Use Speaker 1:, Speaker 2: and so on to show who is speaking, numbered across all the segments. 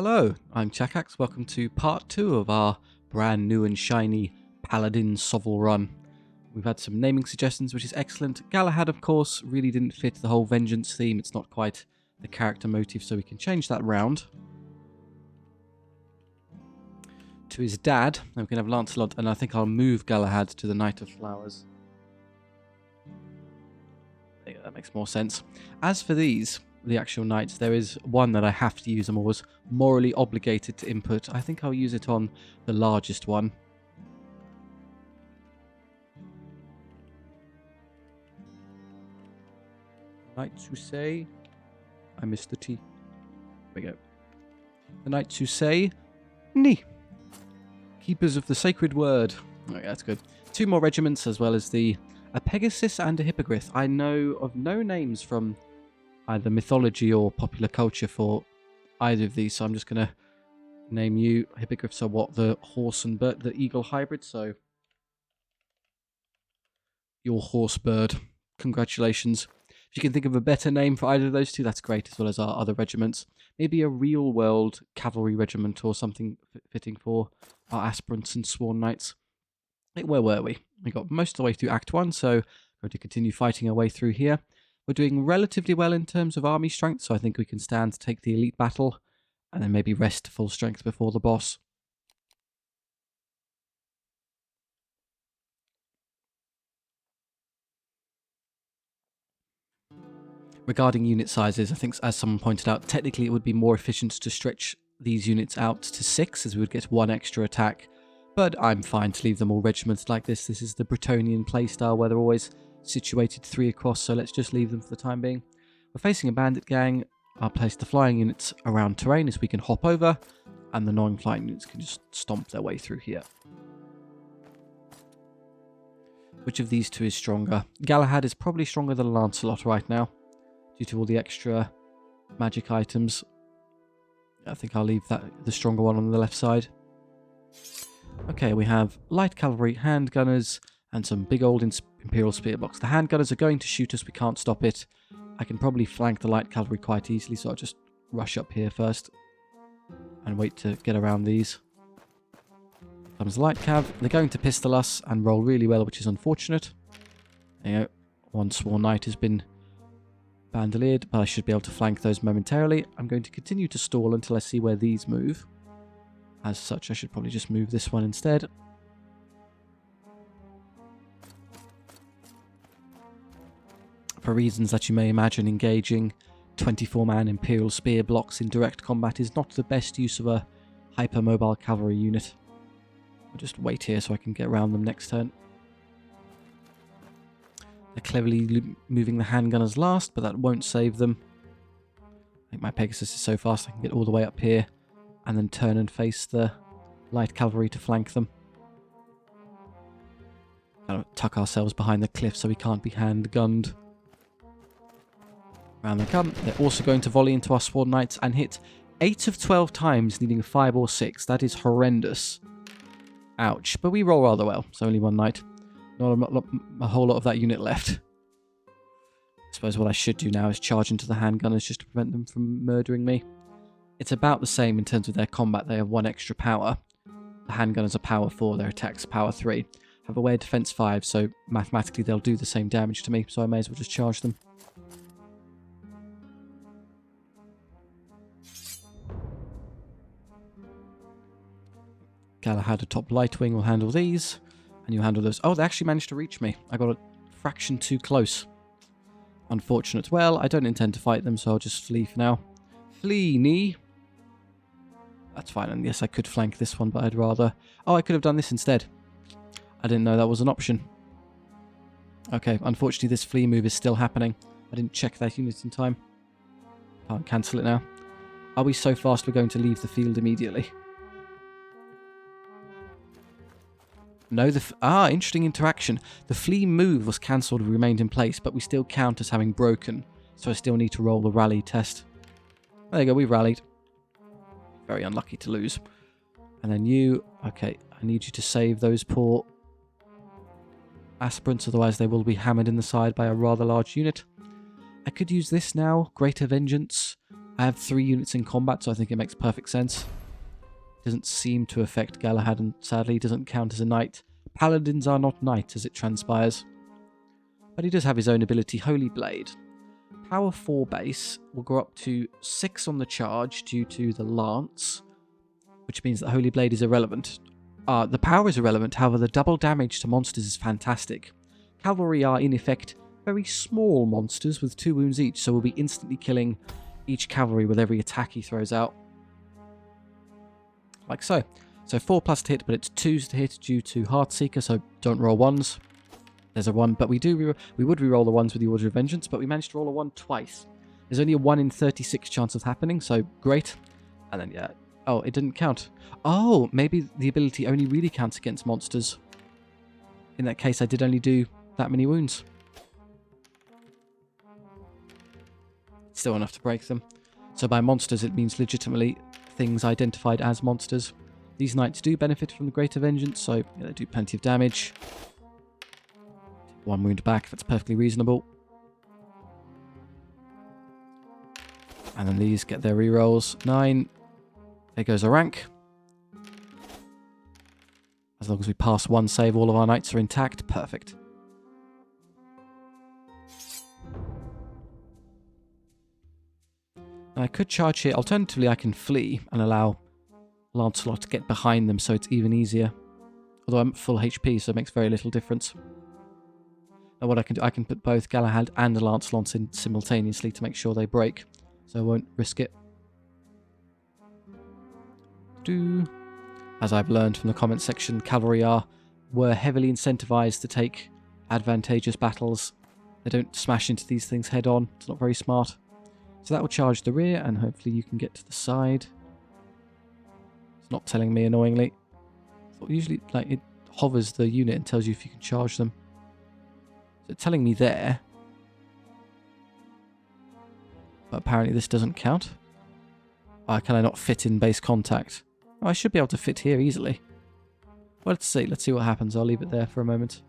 Speaker 1: Hello, I'm Chakax. Welcome to part 2 of our brand new and shiny Paladin SOVL run. We've had some naming suggestions, which is excellent. Galahad, of course, really didn't fit the whole vengeance theme. It's not quite the character motive, so we can change that round. To his dad, and we can have Lancelot, and I think I'll move Galahad to the Knight of Flowers. I think that makes more sense. As for these, the actual knights, there is one that I have to use. I'm always morally obligated to input. I think I'll use it on the largest one. Knights who say... I missed the T. There we go. The knights who say... Ni. Keepers of the sacred word. Okay, that's good. 2 more regiments, as well as a Pegasus and a Hippogriff. I know of no names from either mythology or popular culture for either of these, so I'm just going to name you. Hippogriffs are what? The horse and bird, the eagle hybrid, so your horse bird. Congratulations. If you can think of a better name for either of those two, that's great, as well as our other regiments. Maybe a real world cavalry regiment or something fitting for our aspirants and sworn knights. Where were we? We got most of the way through Act 1, so we're going to continue fighting our way through here. We're doing relatively well in terms of army strength, so I think we can stand to take the elite battle, and then maybe rest to full strength before the boss. Regarding unit sizes, I think, as someone pointed out, technically it would be more efficient to stretch these units out to 6, as we would get 1 extra attack. But I'm fine to leave them all regimented like this. This is the Bretonnian playstyle where they're always situated 3 across, so let's just leave them for the time being. We're facing a bandit gang. I'll place the flying units around terrain as we can hop over, and the non-flying units can just stomp their way through here. Which of these two is stronger? Galahad is probably stronger than Lancelot right now, due to all the extra magic items. I think I'll leave the stronger one on the left side. Okay, we have light cavalry, handgunners, and some big old Imperial spear blocks. The handgunners are going to shoot us, we can't stop it. I can probably flank the light cavalry quite easily, so I'll just rush up here first and wait to get around these. Here comes the light cav. They're going to pistol us and roll really well, which is unfortunate. There you go. 1 sworn knight has been bandoliered, but I should be able to flank those momentarily. I'm going to continue to stall until I see where these move. As such, I should probably just move this one instead. For reasons that you may imagine, engaging 24-man Imperial spear blocks in direct combat is not the best use of a hypermobile cavalry unit. I'll just wait here so I can get around them next turn. They're cleverly moving the handgunners last, but that won't save them. I think my Pegasus is so fast I can get all the way up here and then turn and face the light cavalry to flank them. Kind of tuck ourselves behind the cliff so we can't be hand-gunned. Around they come. They're also going to volley into our sworn knights and hit 8 of 12 times, needing a 5 or 6. That is horrendous. Ouch. But we roll rather well, so only 1 knight. Not a whole lot of that unit left. I suppose what I should do now is charge into the handgunners just to prevent them from murdering me. It's about the same in terms of their combat. They have 1 extra power. The handgunners are power 4, their attacks power 3. Have a way of defense 5, so mathematically they'll do the same damage to me, so I may as well just charge them. Galahad atop light wing will handle these, and you handle those. Oh, they actually managed to reach me. I got a fraction too close. Unfortunate. Well, I don't intend to fight them, so I'll just flee for now. Flee, knee. That's fine, and yes, I could flank this one, but I'd rather... Oh, I could have done this instead. I didn't know that was an option. Okay, unfortunately this flee move is still happening. I didn't check that unit in time. Can't cancel it now. Are we so fast we're going to leave the field immediately? No, interesting interaction. The flee move was cancelled and remained in place, but we still count as having broken, so I still need to roll the rally test. There you go, we rallied. Very unlucky to lose. And then you... Okay, I need you to save those poor aspirants, otherwise they will be hammered in the side by a rather large unit. I could use this now, Greater Vengeance. I have 3 units in combat, so I think it makes perfect sense. Doesn't seem to affect Galahad, and sadly doesn't count as a knight. Paladins are not knights, as it transpires. But he does have his own ability, Holy Blade. Power 4 base will go up to 6 on the charge due to the lance, which means that Holy Blade is irrelevant. The power is irrelevant, however the double damage to monsters is fantastic. Cavalry are in effect very small monsters with 2 wounds each, so we'll be instantly killing each cavalry with every attack he throws out. Like so. So 4 plus to hit, but it's 2s to hit due to Heartseeker, so don't roll 1s. There's a 1, but we would re-roll the 1s with the Order of Vengeance, but we managed to roll a 1 twice. There's only a 1 in 36 chance of happening, so great. And then, yeah. Oh, it didn't count. Oh, maybe the ability only really counts against monsters. In that case, I did only do that many wounds. Still enough to break them. So by monsters, it means legitimately things identified as monsters. These knights do benefit from the Greater Vengeance, so yeah, they do plenty of damage. 1 wound back, that's perfectly reasonable. And then these get their rerolls. 9. There goes a rank. As long as we pass 1 save, all of our knights are intact. Perfect. I could charge here. Alternatively, I can flee and allow Lancelot to get behind them so it's even easier. Although I'm at full HP, so it makes very little difference. Now what I can do, I can put both Galahad and Lancelot in simultaneously to make sure they break. So I won't risk it. As I've learned from the comment section, cavalry were heavily incentivized to take advantageous battles. They don't smash into these things head on. It's not very smart. So that will charge the rear, and hopefully you can get to the side. It's not telling me, annoyingly. Usually, like, it hovers the unit and tells you if you can charge them. So it's telling me there. But apparently this doesn't count. Can I not fit in base contact? Oh, I should be able to fit here easily. Well, let's see. Let's see what happens. I'll leave it there for a moment.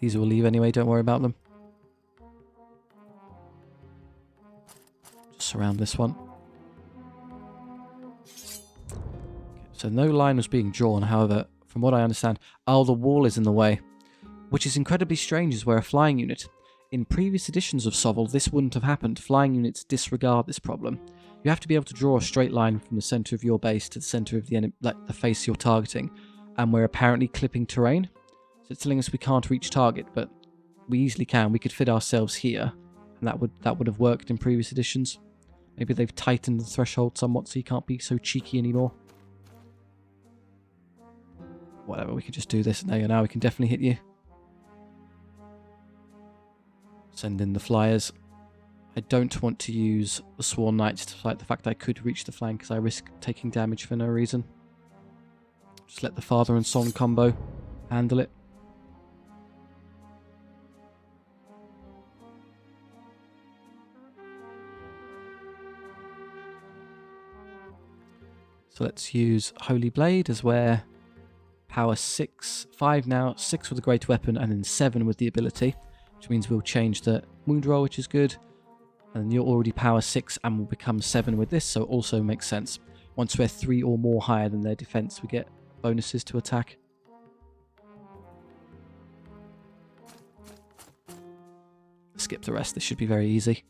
Speaker 1: These will leave anyway, don't worry about them. Just surround this one. Okay, so no line was being drawn, however, from what I understand, the wall is in the way. Which is incredibly strange as we're a flying unit. In previous editions of SOVL, this wouldn't have happened. Flying units disregard this problem. You have to be able to draw a straight line from the center of your base to the center of the enemy, like the face you're targeting. And we're apparently clipping terrain. So it's telling us we can't reach target, but we easily can. We could fit ourselves here, and that would have worked in previous editions. Maybe they've tightened the threshold somewhat so you can't be so cheeky anymore. Whatever, we could just do this. There you go, now we can definitely hit you. Send in the flyers. I don't want to use the Sworn Knights to fight the fact I could reach the flank because I risk taking damage for no reason. Just let the father and son combo handle it. So let's use Holy Blade as where power 6, 5 now, 6 with the Great Weapon, and then 7 with the ability, which means we'll change the wound roll, which is good. And you're already power 6 and will become 7 with this, so also makes sense. Once we're 3 or more higher than their defense, we get bonuses to attack. Skip the rest, this should be very easy.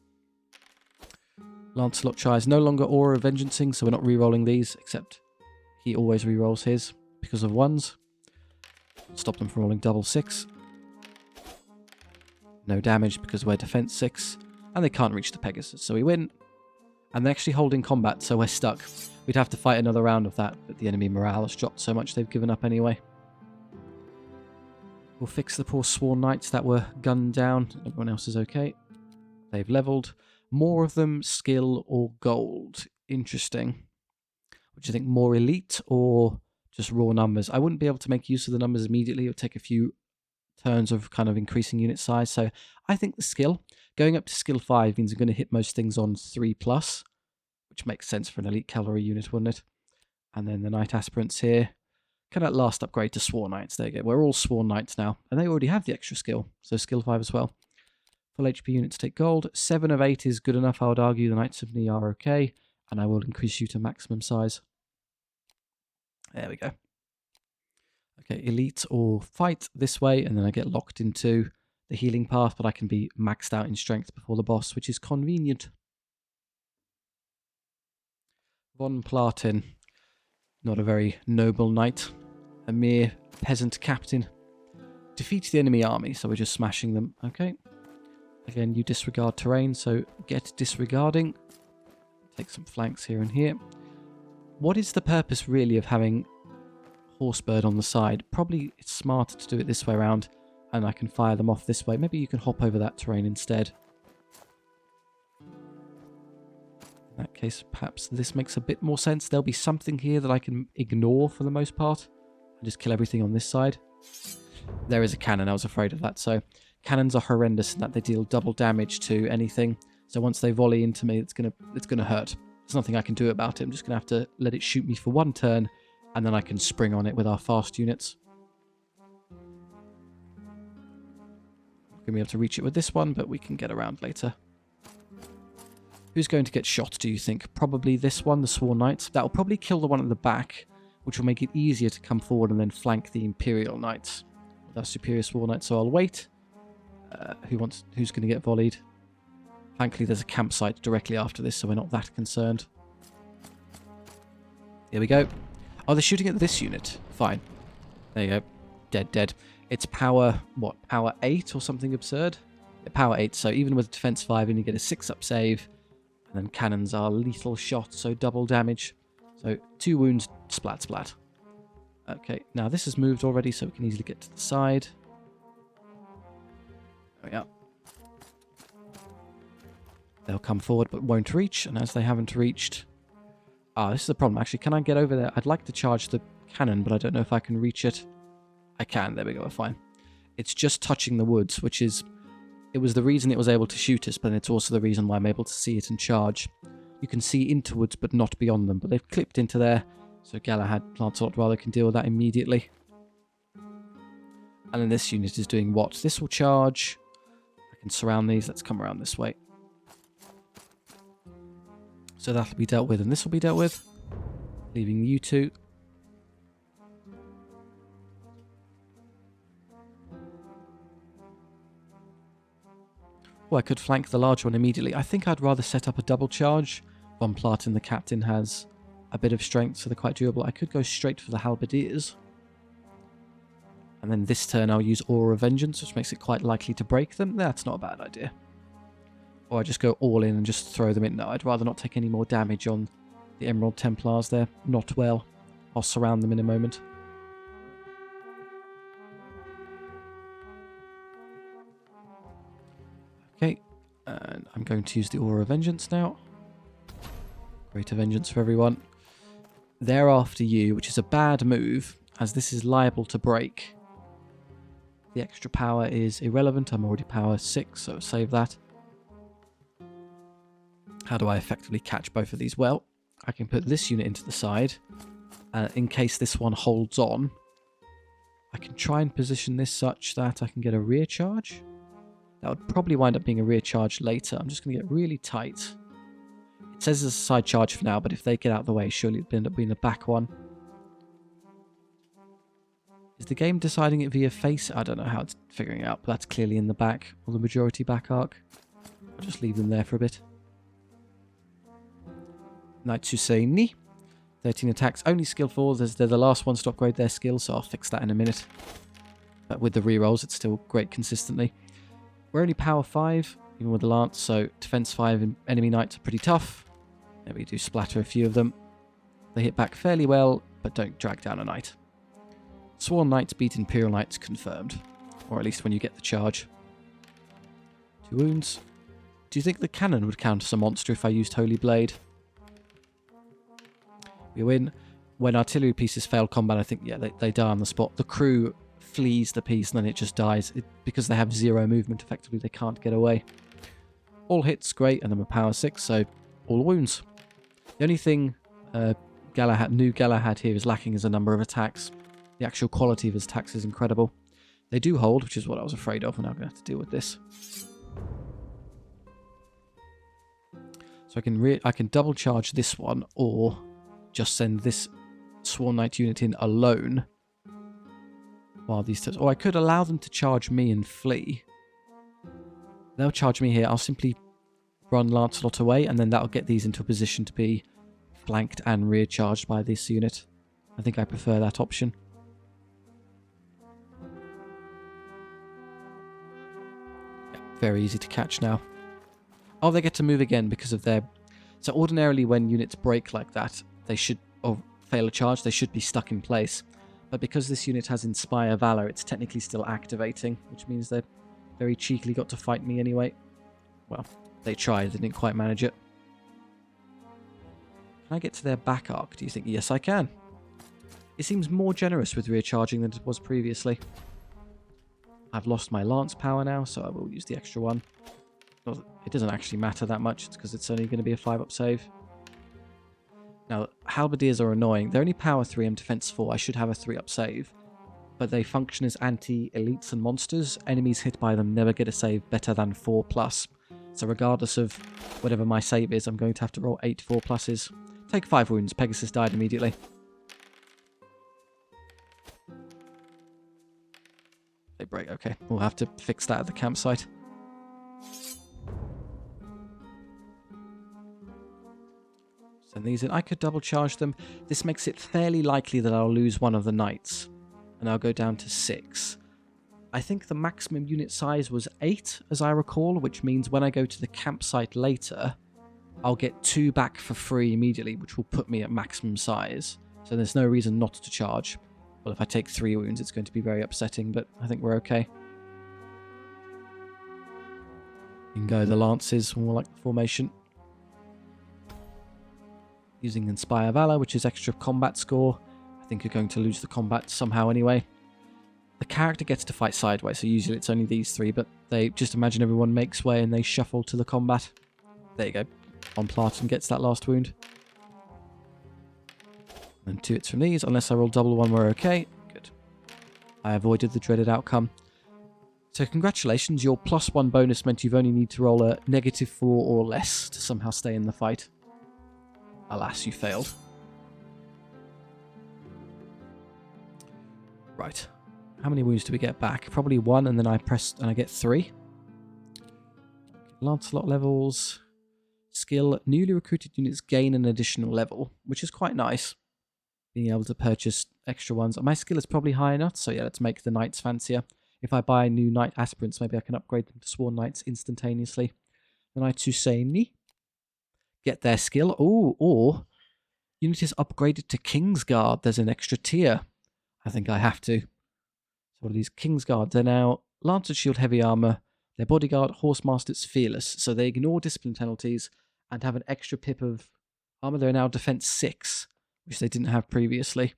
Speaker 1: Lancelot tries no longer Aura of Vengeancing, so we're not re-rolling these, except he always re-rolls his because of 1s. Stop them from rolling double 6. No damage because we're defense 6. And they can't reach the Pegasus, so we win. And they're actually holding combat, so we're stuck. We'd have to fight another round of that, but the enemy morale has dropped so much they've given up anyway. We'll fix the poor Sworn Knights that were gunned down. Everyone else is okay. They've leveled. More of them, skill or gold. Interesting. What do you think, more elite or just raw numbers? I wouldn't be able to make use of the numbers immediately. It would take a few turns of kind of increasing unit size. So I think the skill, going up to skill 5 means I'm going to hit most things on 3+, which makes sense for an elite cavalry unit, wouldn't it? And then the knight aspirants here. Can at last upgrade to Sworn Knights. There you go. We're all Sworn Knights now. And they already have the extra skill. So skill 5 as well. Full HP units take gold. 7 of 8 is good enough. I would argue the Knights of Ni are okay. And I will increase you to maximum size. There we go. Okay, elite or fight this way. And then I get locked into the healing path. But I can be maxed out in strength before the boss, which is convenient. Von Paladin. Not a very noble knight. A mere peasant captain. Defeat the enemy army, so we're just smashing them. Okay. Again, you disregard terrain, so get disregarding. Take some flanks here and here. What is the purpose really of having Horsebird on the side? Probably it's smarter to do it this way around, and I can fire them off this way. Maybe you can hop over that terrain instead. In that case, perhaps this makes a bit more sense. There'll be something here that I can ignore for the most part. And just kill everything on this side. There is a cannon, I was afraid of that. So cannons are horrendous in that they deal double damage to anything. So once they volley into me, it's gonna hurt. There's nothing I can do about it. I'm just gonna have to let it shoot me for one turn, and then I can spring on it with our fast units. Not gonna be able to reach it with this one, but we can get around later. Who's going to get shot, do you think? Probably this one, the Sworn Knights. That will probably kill the one at the back, which will make it easier to come forward and then flank the Imperial Knights. That's superior Sworn Knights, so I'll wait. Who's going to get volleyed? Thankfully, there's a campsite directly after this, so we're not that concerned. Here we go. Oh, they're shooting at this unit. Fine. There you go. Dead. It's power, what, power 8 or something absurd? Yeah, power 8, so even with defense 5, and you get a 6-up save. And then cannons are lethal shots, so double damage. So 2 wounds, splat. Okay, now this has moved already, so we can easily get to the side. There we are. They'll come forward, but won't reach. And as they haven't reached... this is the problem, actually. Can I get over there? I'd like to charge the cannon, but I don't know if I can reach it. I can, there we go, we're fine. It's just touching the woods, which is... It was the reason it was able to shoot us, but it's also the reason why I'm able to see it and charge. You can see into woods, but not beyond them. But they've clipped into there, so Galahad, Lancelot rather, can deal with that immediately. And then this unit is doing what? This will charge. I can surround these. Let's come around this way. So that'll be dealt with, and this will be dealt with. Leaving you two. Oh, I could flank the large one immediately. I think I'd rather set up a double charge. Von Paladin, the captain, has a bit of strength, so they're quite doable. I could go straight for the halberdiers. And then this turn I'll use Aura of Vengeance, which makes it quite likely to break them. That's not a bad idea. Or I just go all in and just throw them in. No, I'd rather not take any more damage on the Emerald Templars there. Not well. I'll surround them in a moment. Okay, and I'm going to use the Aura of Vengeance now. Greater Vengeance for everyone. They're after you, which is a bad move, as this is liable to break. The extra power is irrelevant. I'm already power 6, so save that. How do I effectively catch both of these? Well, I can put this unit into the side. In case this one holds on, I can try and position this such that I can get a rear charge. That would probably wind up being a rear charge later. I'm just going to get really tight. It says it's a side charge for now, but if they get out of the way, surely it'll end up being a back one. Is the game deciding it via face? I don't know how it's figuring it out, but that's clearly in the back, or the majority back arc. I'll just leave them there for a bit. Knights Husseini. 13 attacks, only skill 4. They're the last ones to upgrade their skill, so I'll fix that in a minute. But with the rerolls, it's still great consistently. We're only power 5, even with the lance, so defense 5 and enemy knights are pretty tough. There we do splatter a few of them. They hit back fairly well, but don't drag down a knight. Sworn Knights beat Imperial Knights confirmed. Or at least when you get the charge. 2 wounds. Do you think the cannon would count as a monster if I used Holy Blade? We win. When artillery pieces fail combat, I think, yeah, they die on the spot. The crew flees the piece and then it just dies. Because they have 0 movement, effectively, they can't get away. All hits, great, and I'm a power 6, so all wounds. The only thing new Galahad here is lacking is a number of attacks. The actual quality of his attacks is incredible. They do hold, which is what I was afraid of, and I'm going to have to deal with this. So I can double charge this one, or just send this Sworn Knight unit in alone. While these two, or I could allow them to charge me and flee. They'll charge me here. I'll simply run Lancelot away, and then that'll get these into a position to be flanked and rear charged by this unit. I think I prefer that option. Yeah, very easy to catch now. Oh, they get to move again because of their... So ordinarily when units break like that, they should, or fail a charge, they should be stuck in place. But because this unit has Inspire Valor, it's technically still activating, which means they very cheekily got to fight me anyway. Well, they tried, they didn't quite manage it. Can I get to their back arc, do you think? Yes, I can. It seems more generous with rear charging than it was previously. I've lost my lance power now, so I will use the extra one. It doesn't actually matter that much, it's because it's only going to be a 5-up save. Now, halberdiers are annoying. They're only power 3 and defense 4. I should have a 3-up save. But they function as anti-elites and monsters. Enemies hit by them never get a save better than 4+. So regardless of whatever my save is, I'm going to have to roll 8 4+. Take 5 wounds. Pegasus died immediately. They break. Okay, we'll have to fix that at the campsite. Send these in. I could double charge them. This makes it fairly likely that I'll lose one of the knights. And I'll go down to 6. I think the maximum unit size was 8, as I recall, which means when I go to the campsite later, I'll get 2 back for free immediately, which will put me at maximum size. So there's no reason not to charge. Well, if I take 3 wounds, it's going to be very upsetting, but I think we're okay. You can go the lances, more like the formation. Using Inspire Valor, which is extra combat score. I think you're going to lose the combat somehow anyway. The character gets to fight sideways, so usually it's only these 3, but they just imagine everyone makes way and they shuffle to the combat. There you go. On Platin gets that last wound. And 2 hits from these, unless I roll double one, we're okay. Good. I avoided the dreaded outcome. So congratulations, your +1 bonus meant you've only need to roll a -4 or less to somehow stay in the fight. Alas, you failed. Right. How many wounds do we get back? Probably 1, and then I press and I get 3. Lancelot levels. Skill. Newly recruited units gain an additional level, which is quite nice. Being able to purchase extra ones. My skill is probably high enough, so yeah, let's make the knights fancier. If I buy new knight aspirants, maybe I can upgrade them to sworn knights instantaneously. The Knights Husseini. Get their skill. Oh, or unit is upgraded to Kingsguard. There's an extra tier. I think I have to. So what are these? Kingsguard. They're now Lancet Shield Heavy Armor. Their bodyguard, Horsemaster's Fearless. So they ignore discipline penalties and have an extra pip of armor. They're now defense 6, which they didn't have previously.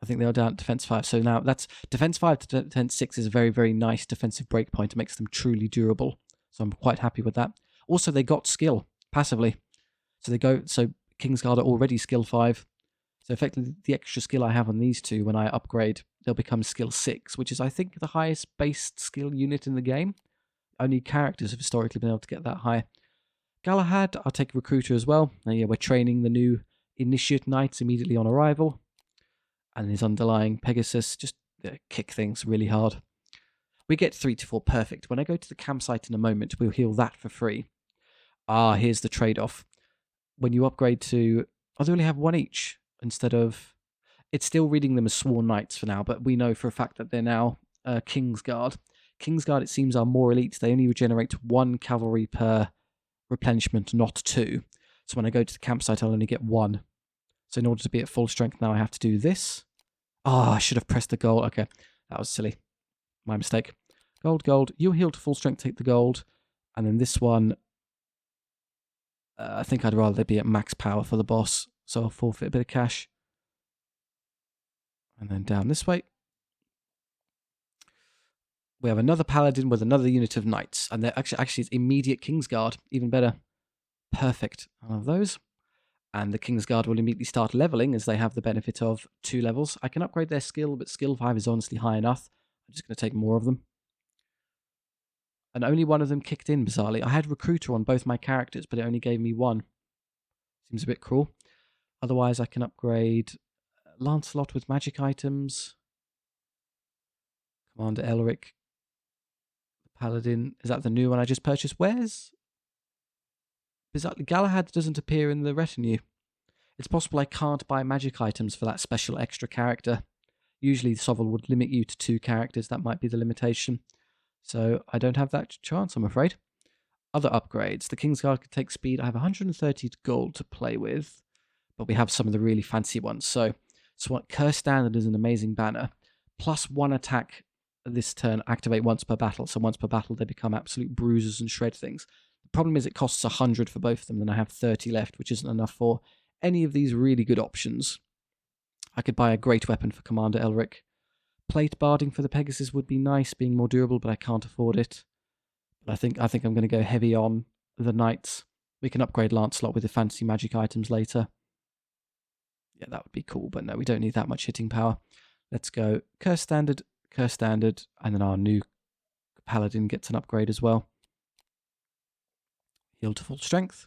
Speaker 1: I think they are down at defense 5. So now that's defense 5 to defense 6 is a very, very nice defensive breakpoint. It makes them truly durable. So I'm quite happy with that. Also, they got skill passively. So they go, so Kingsguard are already skill 5. So effectively the extra skill I have on these 2, when I upgrade, they'll become skill 6, which is I think the highest based skill unit in the game. Only characters have historically been able to get that high. Galahad, I'll take Recruiter as well. And yeah, we're training the new Initiate Knights immediately on arrival. And his underlying Pegasus, just kick things really hard. We get 3 to 4 perfect. When I go to the campsite in a moment, we'll heal that for free. Ah, here's the trade-off. When you upgrade to... Oh, they only have 1 each instead of... It's still reading them as Sworn Knights for now, but we know for a fact that they're now Kingsguard. Kingsguard, it seems, are more elite. They only regenerate 1 cavalry per replenishment, not 2. So when I go to the campsite, I'll only get 1. So in order to be at full strength now, I have to do this. Ah, I should have pressed the gold. Okay, that was silly. My mistake. Gold, gold. You heal to full strength, take the gold. And then this one... I think I'd rather they be at max power for the boss. So I'll forfeit a bit of cash. And then down this way. We have another Paladin with another unit of Knights. And they're actually it's immediate Kingsguard. Even better. Perfect. I love those. And the Kingsguard will immediately start leveling as they have the benefit of 2 levels. I can upgrade their skill, but skill 5 is honestly high enough. I'm just going to take more of them. And only one of them kicked in, bizarrely. I had Recruiter on both my characters, but it only gave me 1. Seems a bit cruel. Otherwise, I can upgrade Lancelot with magic items. Commander Elric. Paladin. Is that the new one I just purchased? Where's... Bizarrely, Galahad doesn't appear in the retinue. It's possible I can't buy magic items for that special extra character. Usually, SOVL would limit you to 2 characters. That might be the limitation. So I don't have that chance, I'm afraid. Other upgrades. The Kingsguard could take speed. I have 130 gold to play with, but we have some of the really fancy ones. So Curse Standard is an amazing banner. +1 attack this turn, activate once per battle. So once per battle, they become absolute bruisers and shred things. The problem is it costs 100 for both of them, and I have 30 left, which isn't enough for any of these really good options. I could buy a great weapon for Commander Elric. Plate barding for the Pegasus would be nice, being more durable, but I can't afford it. But I think I'm going to go heavy on the Knights. We can upgrade Lancelot with the fancy magic items later. Yeah, that would be cool, but no, we don't need that much hitting power. Let's go Curse Standard, and then our new Paladin gets an upgrade as well. Heal to full strength.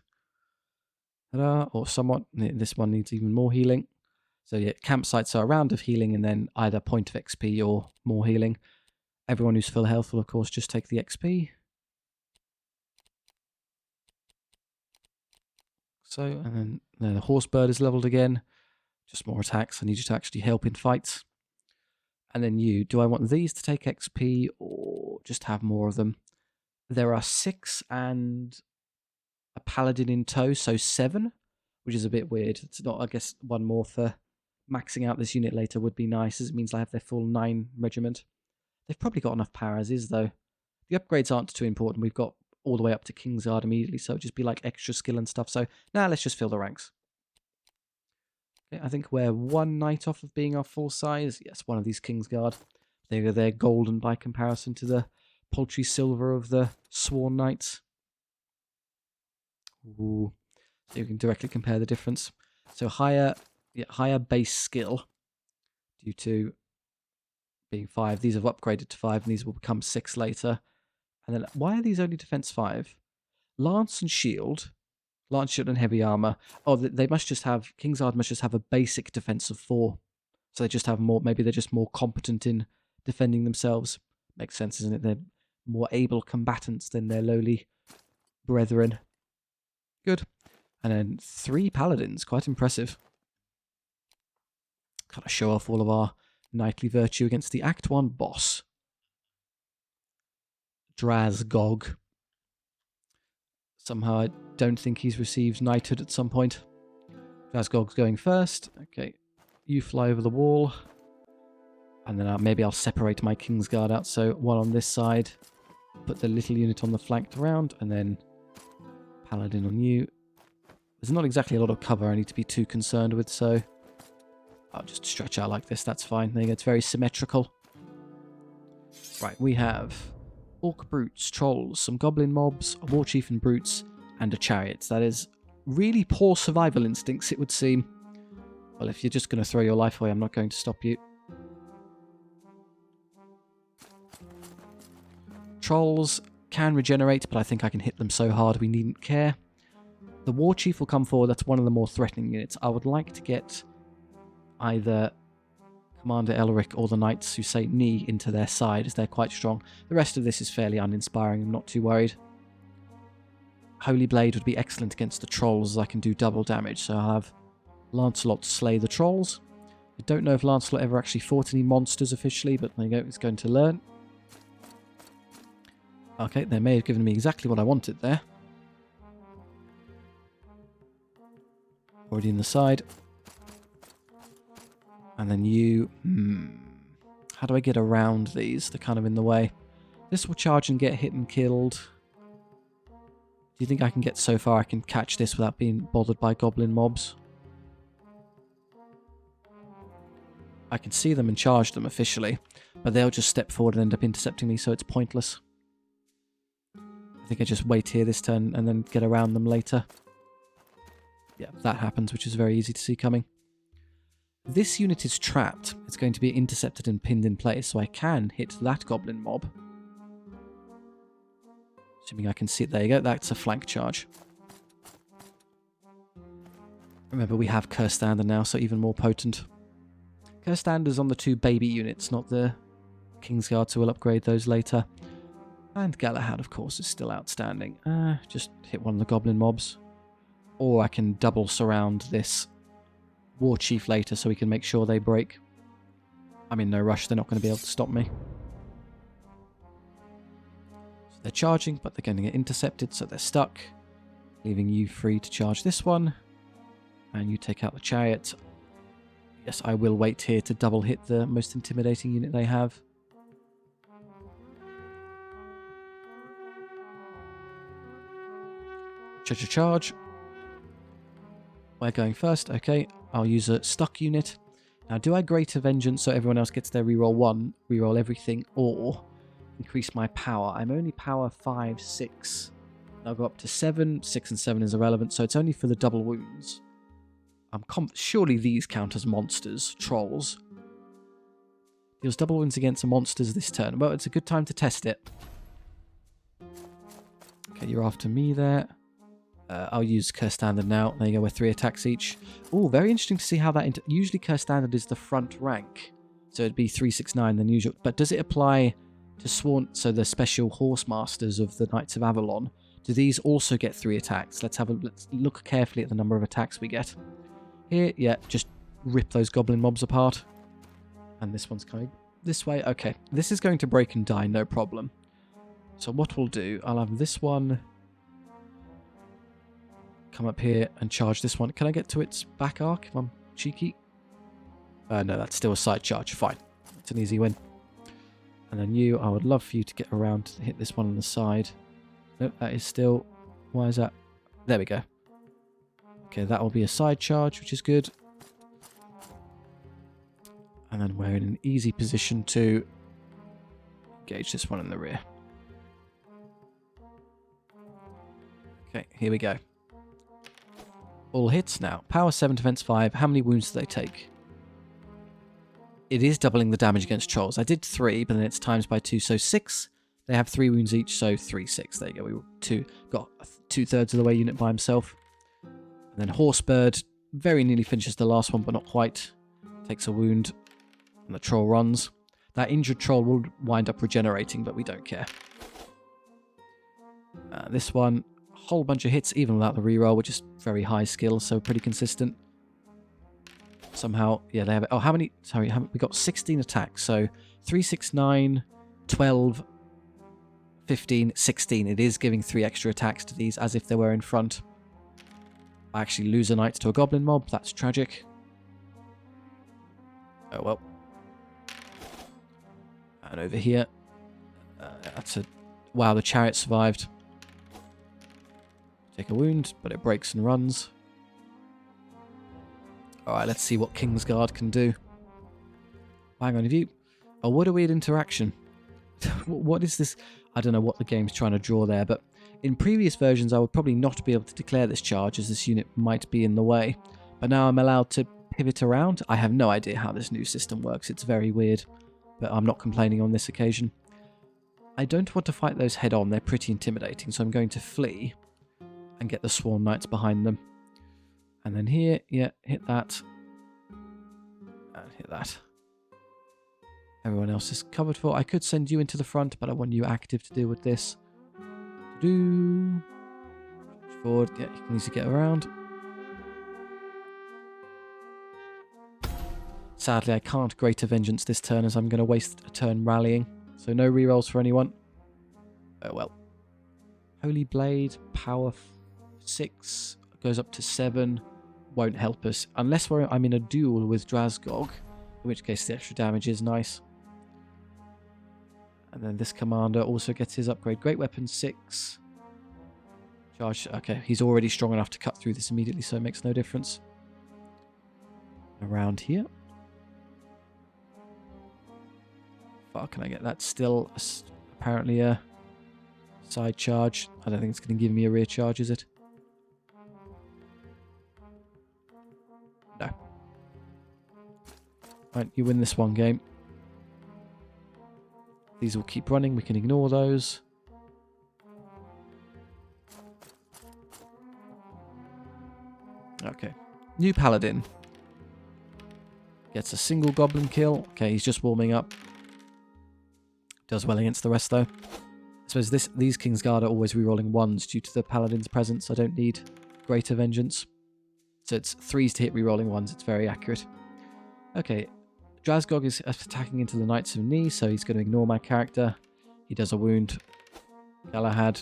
Speaker 1: Or somewhat. This one needs even more healing. So yeah, campsites are a round of healing and then either point of XP or more healing. Everyone who's full health will, of course, just take the XP. So, and then the Horsebird is leveled again. Just more attacks. I need you to actually help in fights. And then you. Do I want these to take XP or just have more of them? There are 6 and a Paladin in tow, so 7, which is a bit weird. It's not, I guess, one more for maxing out this unit later would be nice, as it means I have their full 9 regiment. They've probably got enough power as is, though. The upgrades aren't too important. We've got all the way up to Kingsguard immediately, so it'd just be like extra skill and stuff. So now let's just fill the ranks. Okay, I think we're 1 knight off of being our full size. Yes, one of these Kingsguard. They're golden by comparison to the paltry silver of the Sworn Knights. Ooh. So you can directly compare the difference. So higher base skill due to being 5. These have upgraded to 5, and these will become 6 later. And then why are these only defense 5? Lance and shield and heavy armor. Oh, they must just have... Kingsguard must just have a basic defense of 4. So they just have more... Maybe they're just more competent in defending themselves. Makes sense, isn't it? They're more able combatants than their lowly brethren. Good. And then 3 paladins. Quite impressive. Gotta show off all of our knightly virtue against the Act 1 boss. Drazgog. Somehow I don't think he's received knighthood at some point. Drazgog's going first. Okay. You fly over the wall. And then maybe I'll separate my Kingsguard out. So 1 on this side. Put the little unit on the flanked round. And then Paladin on you. There's not exactly a lot of cover I need to be too concerned with, so I'll just stretch out like this. That's fine. There you go. It's very symmetrical. Right, we have Orc Brutes, Trolls, some Goblin mobs, a War Chief and Brutes, and a Chariot. That is really poor survival instincts, it would seem. Well, if you're just going to throw your life away, I'm not going to stop you. Trolls can regenerate, but I think I can hit them so hard we needn't care. The War Chief will come forward. That's one of the more threatening units. I would like to get either Commander Elric or the Knights who say knee into their side, as they're quite strong. The rest of this is fairly uninspiring. I'm not too worried. Holy Blade would be excellent against the Trolls, as I can do double damage. So I'll have Lancelot slay the Trolls. I don't know if Lancelot ever actually fought any monsters officially, but there you go. He's going to learn. Okay, they may have given me exactly what I wanted there. Already in the side. And then you... How do I get around these? They're kind of in the way. This will charge and get hit and killed. Do you think I can get so far I can catch this without being bothered by goblin mobs? I can see them and charge them officially, but they'll just step forward and end up intercepting me, so it's pointless. I think I just wait here this turn and then get around them later. Yeah, that happens, which is very easy to see coming. This unit is trapped. It's going to be intercepted and pinned in place, so I can hit that goblin mob. Assuming I can see it. There you go. That's a flank charge. Remember, we have Curstander now, so even more potent. Curstander's on the 2 baby units, not the Kingsguard, so we'll upgrade those later. And Galahad, of course, is still outstanding. Just hit one of the goblin mobs. Or I can double surround this War Chief later so we can make sure they break. I'm in no rush, they're not going to be able to stop me. So they're charging, but they're going to get intercepted, so they're stuck. Leaving you free to charge this one. And you take out the chariot. Yes, I will wait here to double hit the most intimidating unit they have. Charge. We're going first. Okay, I'll use a stuck unit. Now, do I Greater Vengeance so everyone else gets their reroll 1, reroll everything, or increase my power? I'm only power 5, 6. I'll go up to 7. 6 and 7 is irrelevant, so it's only for the double wounds. Surely these count as monsters, trolls. Deals double wounds against monsters this turn. Well, it's a good time to test it. Okay, you're after me there. I'll use Curse Standard now. There you go, we're 3 attacks each. Oh, very interesting to see how that... Usually Curse Standard is the front rank. So it'd be 3, 6, 9 than usual. But does it apply to Sworn... So the special Horse Masters of the Knights of Avalon? Do these also get 3 attacks? Let's look carefully at the number of attacks we get. Here, yeah, just rip those goblin mobs apart. And this one's coming this way. Okay, this is going to break and die, no problem. So what we'll do, I'll have this one... come up here and charge this one. Can I get to its back arc if I'm cheeky? No, that's still a side charge. Fine. It's an easy win. And then you, I would love for you to get around to hit this one on the side. Nope, that is still... Why is that? There we go. Okay, that will be a side charge, which is good. And then we're in an easy position to engage this one in the rear. Okay, here we go. All hits now. Power 7, defense 5. How many wounds do they take? It is doubling the damage against trolls. I did 3, but then it's times by 2, so 6. They have 3 wounds each, so 3, 6. There you go. We got 2/3 of the way unit by himself. And then Horsebird very nearly finishes the last one, but not quite. Takes a wound, and the troll runs. That injured troll will wind up regenerating, but we don't care. This one, a whole bunch of hits, even without the reroll, which is very high skill, so pretty consistent. Somehow, yeah, they have... Oh, how many... Sorry, we got 16 attacks, so 3, 6, 9, 12, 15, 16. It is giving 3 extra attacks to these, as if they were in front. I actually lose a knight to a goblin mob. That's tragic. Oh, well. And over here. That's a... Wow, the chariot survived. Take a wound, but it breaks and runs. Alright, let's see what Kingsguard can do. Hang on, view. Oh, what a weird interaction. What is this? I don't know what the game's trying to draw there, but in previous versions I would probably not be able to declare this charge as this unit might be in the way. But now I'm allowed to pivot around. I have no idea how this new system works. It's very weird, but I'm not complaining on this occasion. I don't want to fight those head on. They're pretty intimidating, so I'm going to flee and get the Sworn Knights behind them. And then here, yeah, hit that. And hit that. Everyone else is covered for. I could send you into the front, but I want you active to deal with this. Forward. Yeah, you can easily get around. Sadly, I can't Greater Vengeance this turn as I'm going to waste a turn rallying. So no rerolls for anyone. Oh well. Holy Blade, power 6, goes up to 7. Won't help us. Unless I'm in a duel with Drasgog. In which case the extra damage is nice. And then this commander also gets his upgrade. Great Weapon 6. Charge. Okay, he's already strong enough to cut through this immediately, so it makes no difference. Around here. Far can I get? That's still apparently a side charge. I don't think it's going to give me a rear charge, is it? Right, you win this one game. These will keep running. We can ignore those. Okay. New Paladin. Gets a single goblin kill. Okay, he's just warming up. Does well against the rest, though. I suppose these Kingsguard are always rerolling 1s due to the Paladin's presence. I don't need Greater Vengeance. So it's 3s to hit rerolling 1s. It's very accurate. Okay. Drasgog is attacking into the Knights of Knee, so he's going to ignore my character. He does a wound. Galahad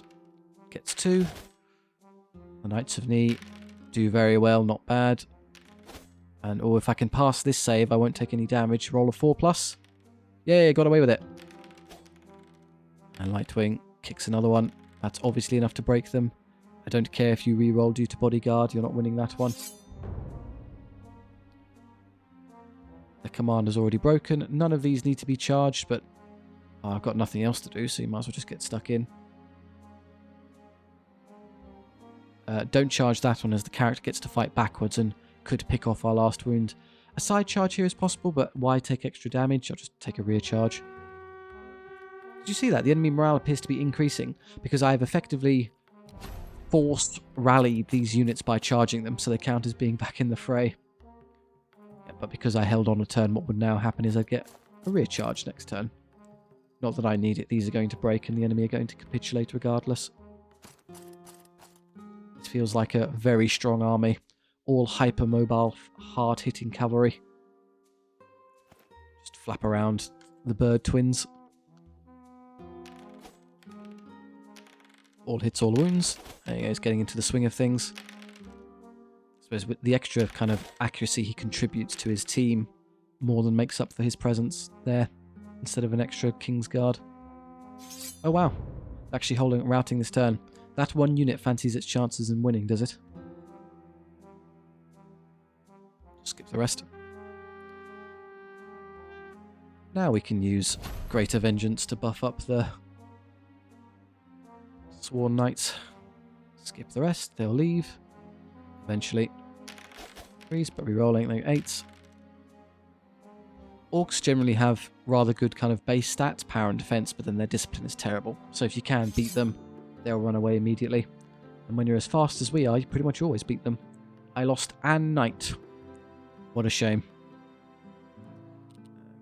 Speaker 1: gets 2. The Knights of Knee do very well, not bad. And if I can pass this save, I won't take any damage. Roll a 4+. Yay, got away with it. And Lightwing kicks another one. That's obviously enough to break them. I don't care if you re-roll due to Bodyguard, you're not winning that one. The commander's already broken. None of these need to be charged, but I've got nothing else to do, so you might as well just get stuck in. Don't charge that one, as the character gets to fight backwards and could pick off our last wound. A side charge here is possible, but why take extra damage? I'll just take a rear charge. Did you see that? The enemy morale appears to be increasing because I've effectively forced rallied these units by charging them, so they count as being back in the fray. Yeah, but because I held on a turn, what would now happen is I'd get a rear charge next turn. Not that I need it. These are going to break and the enemy are going to capitulate regardless. This feels like a very strong army. All hypermobile, hard-hitting cavalry. Just flap around the bird twins. All hits, all wounds. There he goes, getting into the swing of things. I suppose with the extra kind of accuracy he contributes to his team more than makes up for his presence there, instead of an extra Kingsguard. Oh wow, actually routing this turn. That one unit fancies its chances in winning, does it? Skip the rest. Now we can use Greater Vengeance to buff up the Sworn Knights. Skip the rest, they'll leave. Eventually. 3s, but rerolling, they're 8s. Orcs generally have rather good kind of base stats, power and defense, but then their discipline is terrible. So if you can beat them, they'll run away immediately. And when you're as fast as we are, you pretty much always beat them. I lost an knight. What a shame.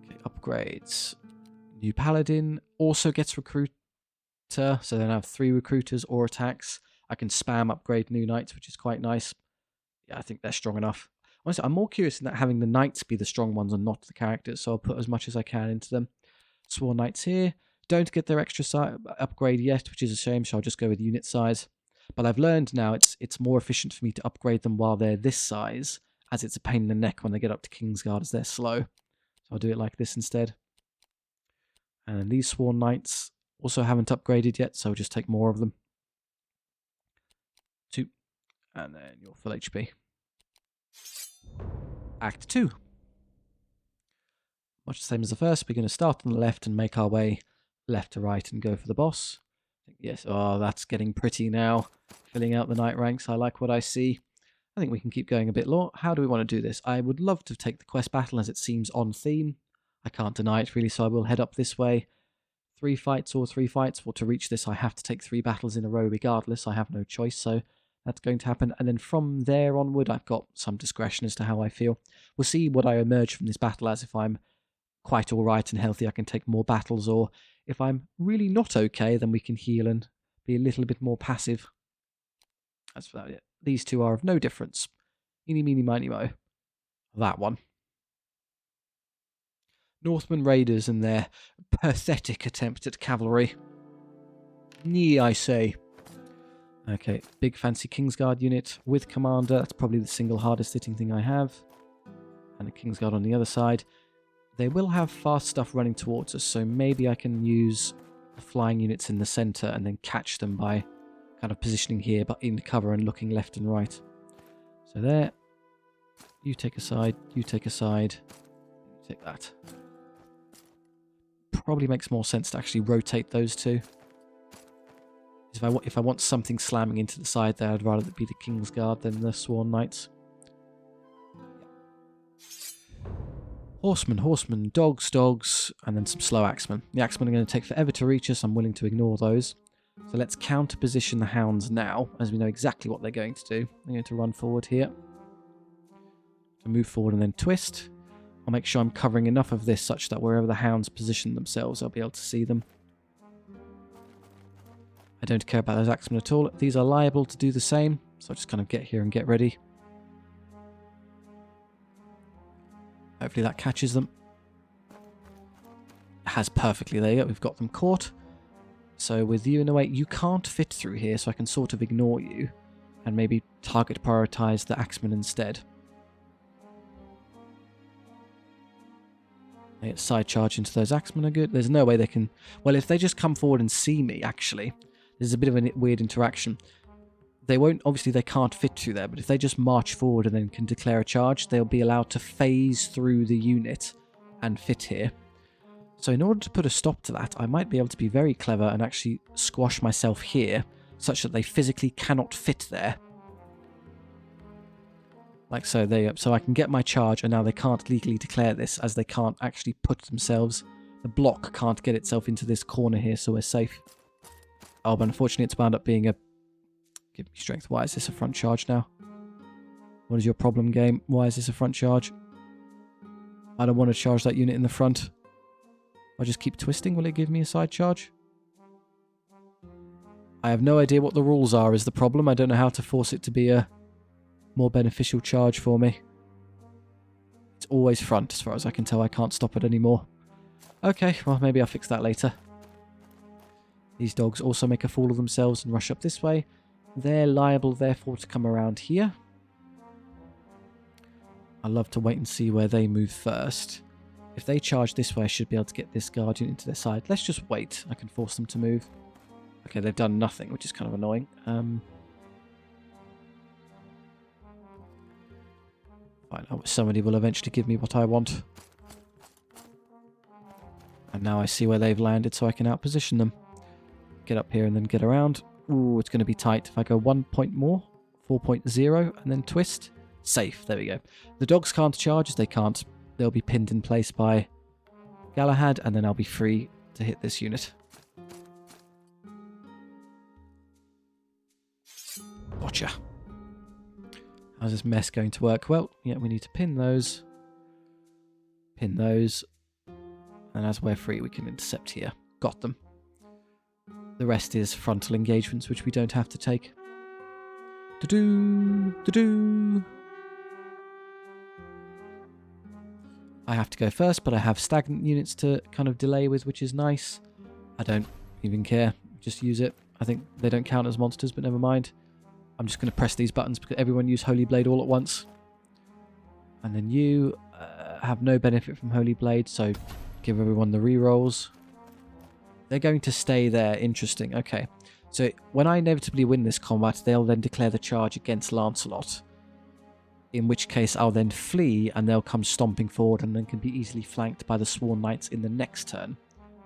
Speaker 1: Okay, upgrades. New Paladin also gets recruiter, so then I have 3 recruiters or attacks. I can spam upgrade new knights, which is quite nice. Yeah, I think they're strong enough. Honestly, I'm more curious in that having the knights be the strong ones and not the characters, so I'll put as much as I can into them. Sworn Knights here. Don't get their extra upgrade yet, which is a shame, so I'll just go with unit size. But I've learned now it's more efficient for me to upgrade them while they're this size, as it's a pain in the neck when they get up to Kingsguard as they're slow. So I'll do it like this instead. And these Sworn Knights also haven't upgraded yet, so I'll just take more of them. 2. And then your full HP. Act 2. Much the same as the first. We're going to start on the left and make our way left to right and go for the boss. Yes, oh, that's getting pretty now. Filling out the knight ranks. I like what I see. I think we can keep going a bit more. How do we want to do this? I would love to take the quest battle as it seems on theme. I can't deny it really, so I will head up this way. 3 fights or 3 fights. Well, to reach this, I have to take 3 battles in a row regardless. I have no choice, so that's going to happen. And then from there onward, I've got some discretion as to how I feel. We'll see what I emerge from this battle as. If I'm quite all right and healthy, I can take more battles, or if I'm really not okay, then we can heal and be a little bit more passive. That's about it. These two are of no difference. Eeny, meeny, miny, mo. That one. Northman Raiders and their pathetic attempt at cavalry. Nee, I say. Okay, big fancy Kingsguard unit with commander. That's probably the single hardest hitting thing I have. And a Kingsguard on the other side. They will have fast stuff running towards us, so maybe I can use the flying units in the centre and then catch them by kind of positioning here, but in cover and looking left and right. So there. You take a side, you take a side, you take that. Probably makes more sense to actually rotate those two. If I want something slamming into the side there, I'd rather it be the Kingsguard than the Sworn Knights. Horsemen, dogs, and then some slow axemen. The axemen are going to take forever to reach us. I'm willing to ignore those. So let's counter position the hounds now, as we know exactly what they're going to do. They're going to run forward here. To move forward and then twist. I'll make sure I'm covering enough of this such that wherever the hounds position themselves, I'll be able to see them. I don't care about those axemen at all. These are liable to do the same, so I'll just kind of get here and get ready. Hopefully that catches them. It has perfectly. There you go. We've got them caught. So with you in a way, you can't fit through here, so I can sort of ignore you and maybe target prioritize the axemen instead. Side charge into those axemen are good. There's no way they can... Well, if they just come forward and see me, actually, there's a bit of a weird interaction. They won't... Obviously, they can't fit through there, but if they just march forward and then can declare a charge, they'll be allowed to phase through the unit and fit here. So in order to put a stop to that, I might be able to be very clever and actually squash myself here, such that they physically cannot fit there. Like so, so I can get my charge, and now they can't legally declare this, as they can't actually put themselves... The block can't get itself into this corner here, so we're safe. Oh, but unfortunately it's wound up being a... Give me strength. Why is this a front charge now? What is your problem, game? Why is this a front charge? I don't want to charge that unit in the front. I'll just keep twisting. Will it give me a side charge? I have no idea what the rules are is the problem. I don't know how to force it to be a... more beneficial charge for me. It's always front, as far as I can tell. I can't stop it anymore. Okay, well, maybe I'll fix that later. These dogs also make a fool of themselves and rush up this way. They're liable, therefore, to come around here. I'd love to wait and see where they move first. If they charge this way, I should be able to get this guardian into their side. Let's just wait. I can force them to move. Okay, they've done nothing, which is kind of annoying. Fine, somebody will eventually give me what I want. And now I see where they've landed, so I can outposition them. Get up here and then get around. Ooh, it's going to be tight. If I go 1 point more, 4.0, and then twist. Safe, there we go. The dogs can't charge, as they can't. They'll be pinned in place by Galahad, and then I'll be free to hit this unit. Gotcha. How's this mess going to work? Well, yeah, we need to pin those, and as we're free, we can intercept here. Got them. The rest is frontal engagements, which we don't have to take. I have to go first, but I have stagnant units to kind of delay with, which is nice. I don't even care. Just use it. I think they don't count as monsters, but never mind. I'm just going to press these buttons because everyone use Holy Blade all at once. And then you have no benefit from Holy Blade, so give everyone the rerolls. They're going to stay there. Interesting. Okay. So when I inevitably win this combat, they'll then declare the charge against Lancelot. In which case I'll then flee and they'll come stomping forward and then can be easily flanked by the Sworn Knights in the next turn.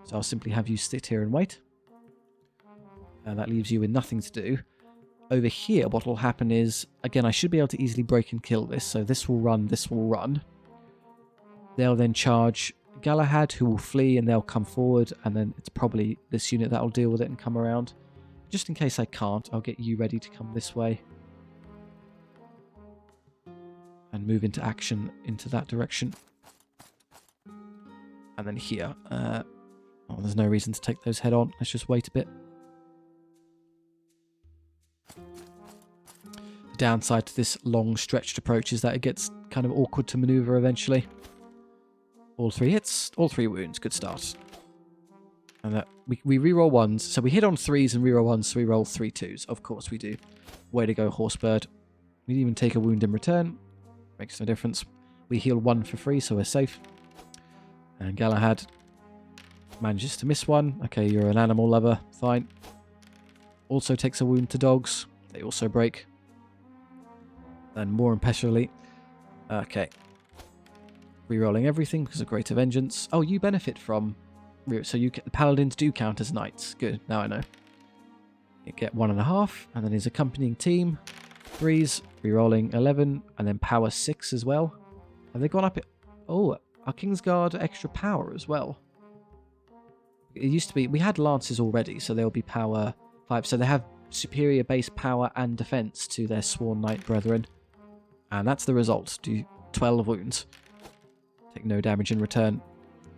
Speaker 1: So I'll simply have you sit here and wait. That leaves you with nothing to do. Over here, what will happen is, again, I should be able to easily break and kill this. So this will run, this will run. They'll then charge Galahad, who will flee, and they'll come forward, and then it's probably this unit that will deal with it and come around. Just in case I can't, I'll get you ready to come this way. And move into action into that direction. And then here. Oh, there's no reason to take those head on. Let's just wait a bit. The downside to this long stretched approach is that it gets kind of awkward to maneuver eventually. All 3 hits, all 3 wounds. Good start. And that we reroll 1s. So we hit on 3s and reroll 1s, so we roll 3 2s. Of course we do. Way to go, Horsebird. We didn't even take a wound in return. Makes no difference. We heal 1 for free, so we're safe. And Galahad manages to miss 1. Okay, you're an animal lover. Fine. Also takes a wound to dogs. They also break. And more impetuously. Okay. Rerolling everything because of Greater Vengeance. Oh, you benefit from... So the Paladins do count as knights. Good, now I know. You get 1.5, and then his accompanying team. 3s, rerolling 11, and then power 6 as well. Have they gone up? Oh, Our Kingsguard extra power as well. It used to be, we had lances already, so they'll be power 5. So they have superior base power and defense to their sworn knight brethren. And that's the result. Do 12 wounds. Take no damage in return.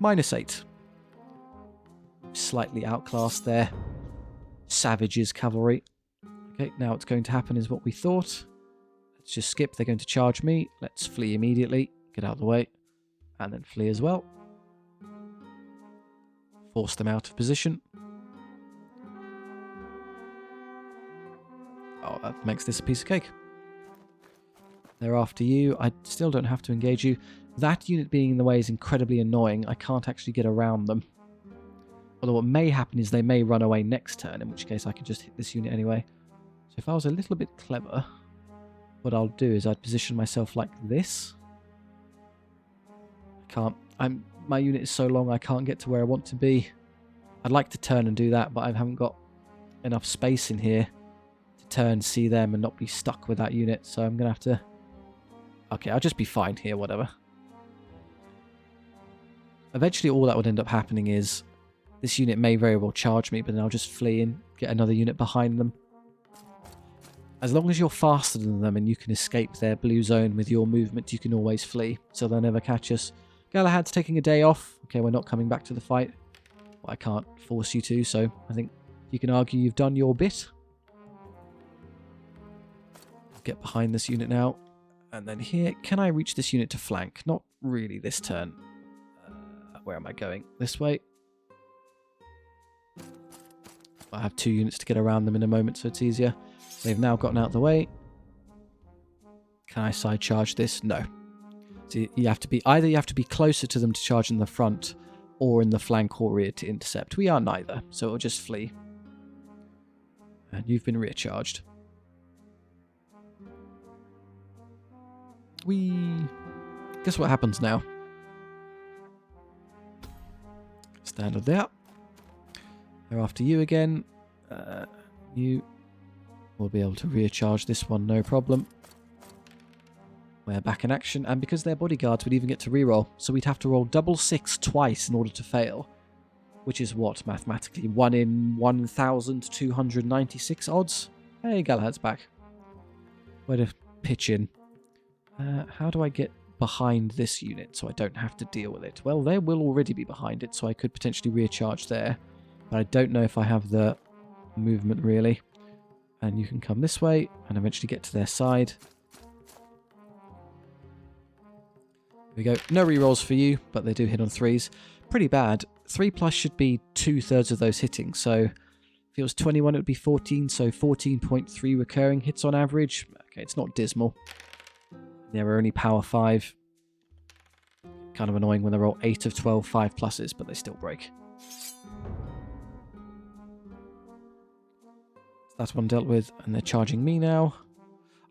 Speaker 1: -8. Slightly outclassed there. Savages cavalry. Okay, now what's going to happen is what we thought. Let's just skip. They're going to charge me. Let's flee immediately. Get out of the way. And then flee as well. Force them out of position. Oh, that makes this a piece of cake. They're after you. I still don't have to engage you. That unit being in the way is incredibly annoying. I can't actually get around them. Although what may happen is they may run away next turn, in which case I can just hit this unit anyway. So if I was a little bit clever, what I'll do is I'd position myself like this. I can't. My unit is so long I can't get to where I want to be. I'd like to turn and do that, but I haven't got enough space in here to turn, see them, and not be stuck with that unit. So I'm going to have to... Okay, I'll just be fine here, whatever. Eventually all that would end up happening is this unit may very well charge me, but then I'll just flee and get another unit behind them. As long as you're faster than them and you can escape their blue zone with your movement, you can always flee, so they'll never catch us. Galahad's taking a day off. Okay, we're not coming back to the fight. Well, I can't force you to, so I think you can argue you've done your bit. Get behind this unit now. And then here, can I reach this unit to flank? Not really this turn. Where am I going? This way. I have 2 units to get around them in a moment, so it's easier. They've now gotten out of the way. Can I side charge this? No. So you have to be either you have to be closer to them to charge in the front, or in the flank or rear to intercept. We are neither, so it'll just flee. And you've been rear charged. Guess what happens now? Standard there. They're after you again. You will be able to rear charge this one, no problem. We're back in action, and because they're bodyguards, we'd even get to reroll. So we'd have to roll double 6 twice in order to fail. Which is what, mathematically? 1 in 1,296 odds? Hey, Galahad's back. Way to pitch in. How do I get behind this unit so I don't have to deal with it? Well, they will already be behind it, so I could potentially rear charge there. But I don't know if I have the movement, really. And you can come this way and eventually get to their side. There we go. No rerolls for you, but they do hit on 3s. Pretty bad. 3+ should be 2/3 of those hitting. So if it was 21, it would be 14. So 14.3 recurring hits on average. Okay, it's not dismal. They were only power 5. Kind of annoying when they roll 8 of 12 5+, but they still break. That's one dealt with, and they're charging me now.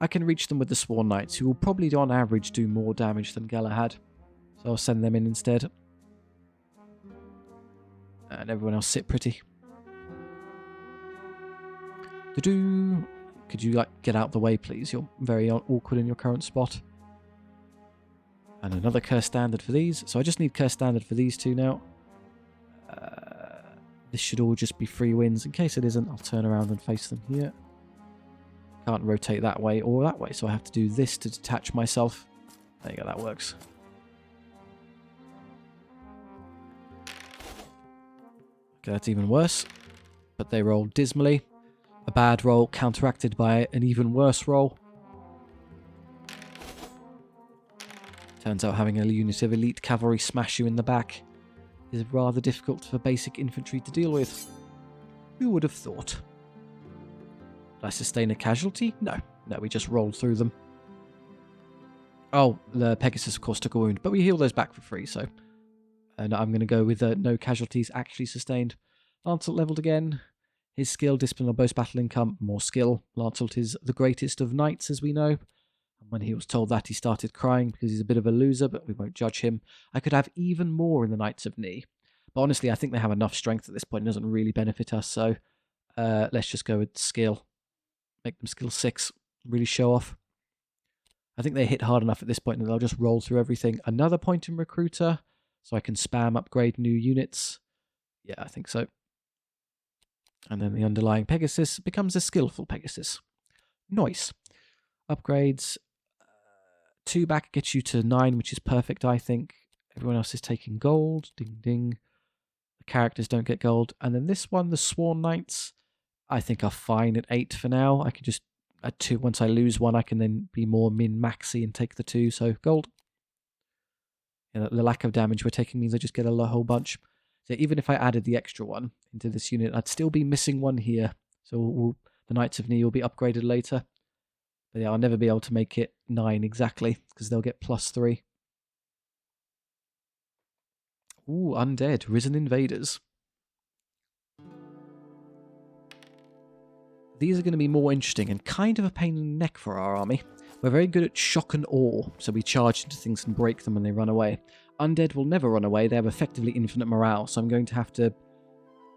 Speaker 1: I can reach them with the Sworn Knights, who will probably on average do more damage than Galahad. So I'll send them in instead. And everyone else sit pretty. Could you get out the way, please? You're very awkward in your current spot. And another curse standard for these. So I just need curse standard for these 2 now. This should all just be free wins. In case it isn't, I'll turn around and face them here. Can't rotate that way or that way, so I have to do this to detach myself. There you go, that works. Okay, that's even worse. But they roll dismally. A bad roll counteracted by an even worse roll. Turns out having a unit of elite cavalry smash you in the back is rather difficult for basic infantry to deal with. Who would have thought? Did I sustain a casualty? No. No, we just rolled through them. Oh, the Pegasus, of course, took a wound, but we heal those back for free, so... And I'm going to go with no casualties actually sustained. Lancelot leveled again. His skill, discipline, or boast battle income, more skill. Lancelot is the greatest of knights, as we know. And when he was told that, he started crying because he's a bit of a loser, but we won't judge him. I could have even more in the Knights of Knee. But honestly, I think they have enough strength at this point. It doesn't really benefit us, so let's just go with skill. Make them skill 6. Really show off. I think they hit hard enough at this point that they'll just roll through everything. Another point in recruiter, so I can spam upgrade new units. Yeah, I think so. And then the underlying Pegasus becomes a skillful Pegasus. Nice. Upgrades. 2 back gets you to 9, which is perfect, I think. Everyone else is taking gold. Ding, ding. The characters don't get gold. And then this one, the Sworn Knights, I think are fine at 8 for now. I can just, at 2, once I lose one, I can then be more min-maxy and take the 2, so gold. And the lack of damage we're taking means I just get a whole bunch. So even if I added the extra one into this unit, I'd still be missing one here. So the Knights of Knee will be upgraded later. But yeah, I'll never be able to make it 9 exactly, because they'll get +3. Ooh, undead, risen invaders. These are going to be more interesting and kind of a pain in the neck for our army. We're very good at shock and awe, so we charge into things and break them when they run away. Undead will never run away, they have effectively infinite morale, so I'm going to have to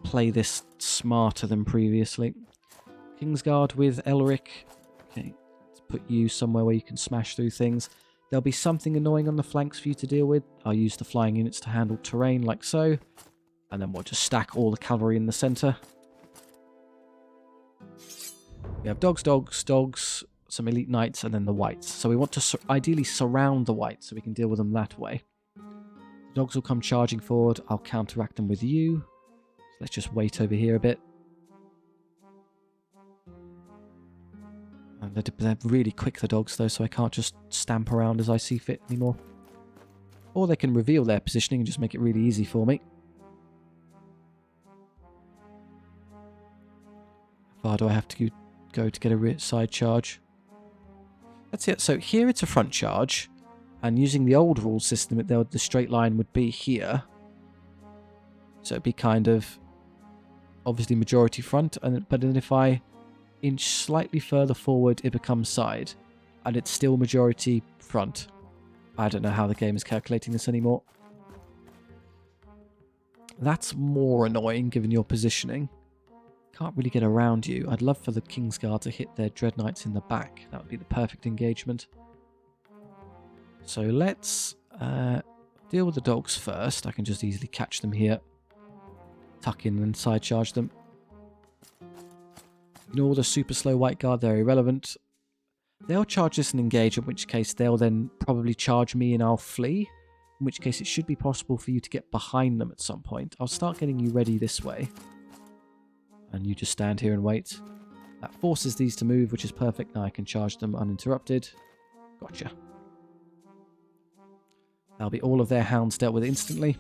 Speaker 1: play this smarter than previously. Kingsguard with Elric. Okay, let's put you somewhere where you can smash through things. There'll be something annoying on the flanks for you to deal with. I'll use the flying units to handle terrain like so. And then we'll just stack all the cavalry in the centre. We have dogs, dogs, dogs, some elite knights, and then the whites. So we want to ideally surround the whites so we can deal with them that way. The dogs will come charging forward. I'll counteract them with you. So let's just wait over here a bit. And they're really quick, the dogs, though, so I can't just stamp around as I see fit anymore. Or they can reveal their positioning and just make it really easy for me. How far do I have to go to get a side charge? That's it. So here it's a front charge. And using the old rule system, the straight line would be here. So it'd be kind of obviously majority front. But then if I inch slightly further forward, it becomes side. And it's still majority front. I don't know how the game is calculating this anymore. That's more annoying given your positioning. Can't really get around you. I'd love for the Kingsguard to hit their Dread Knights in the back. That would be the perfect engagement. So let's deal with the dogs first. I can just easily catch them here. Tuck in and side charge them. Ignore the super slow white guard, they're irrelevant. They'll charge this and engage, in which case they'll then probably charge me and I'll flee. In which case it should be possible for you to get behind them at some point. I'll start getting you ready this way. And you just stand here and wait. That forces these to move, which is perfect. Now I can charge them uninterrupted. Gotcha. That'll be all of their hounds dealt with instantly.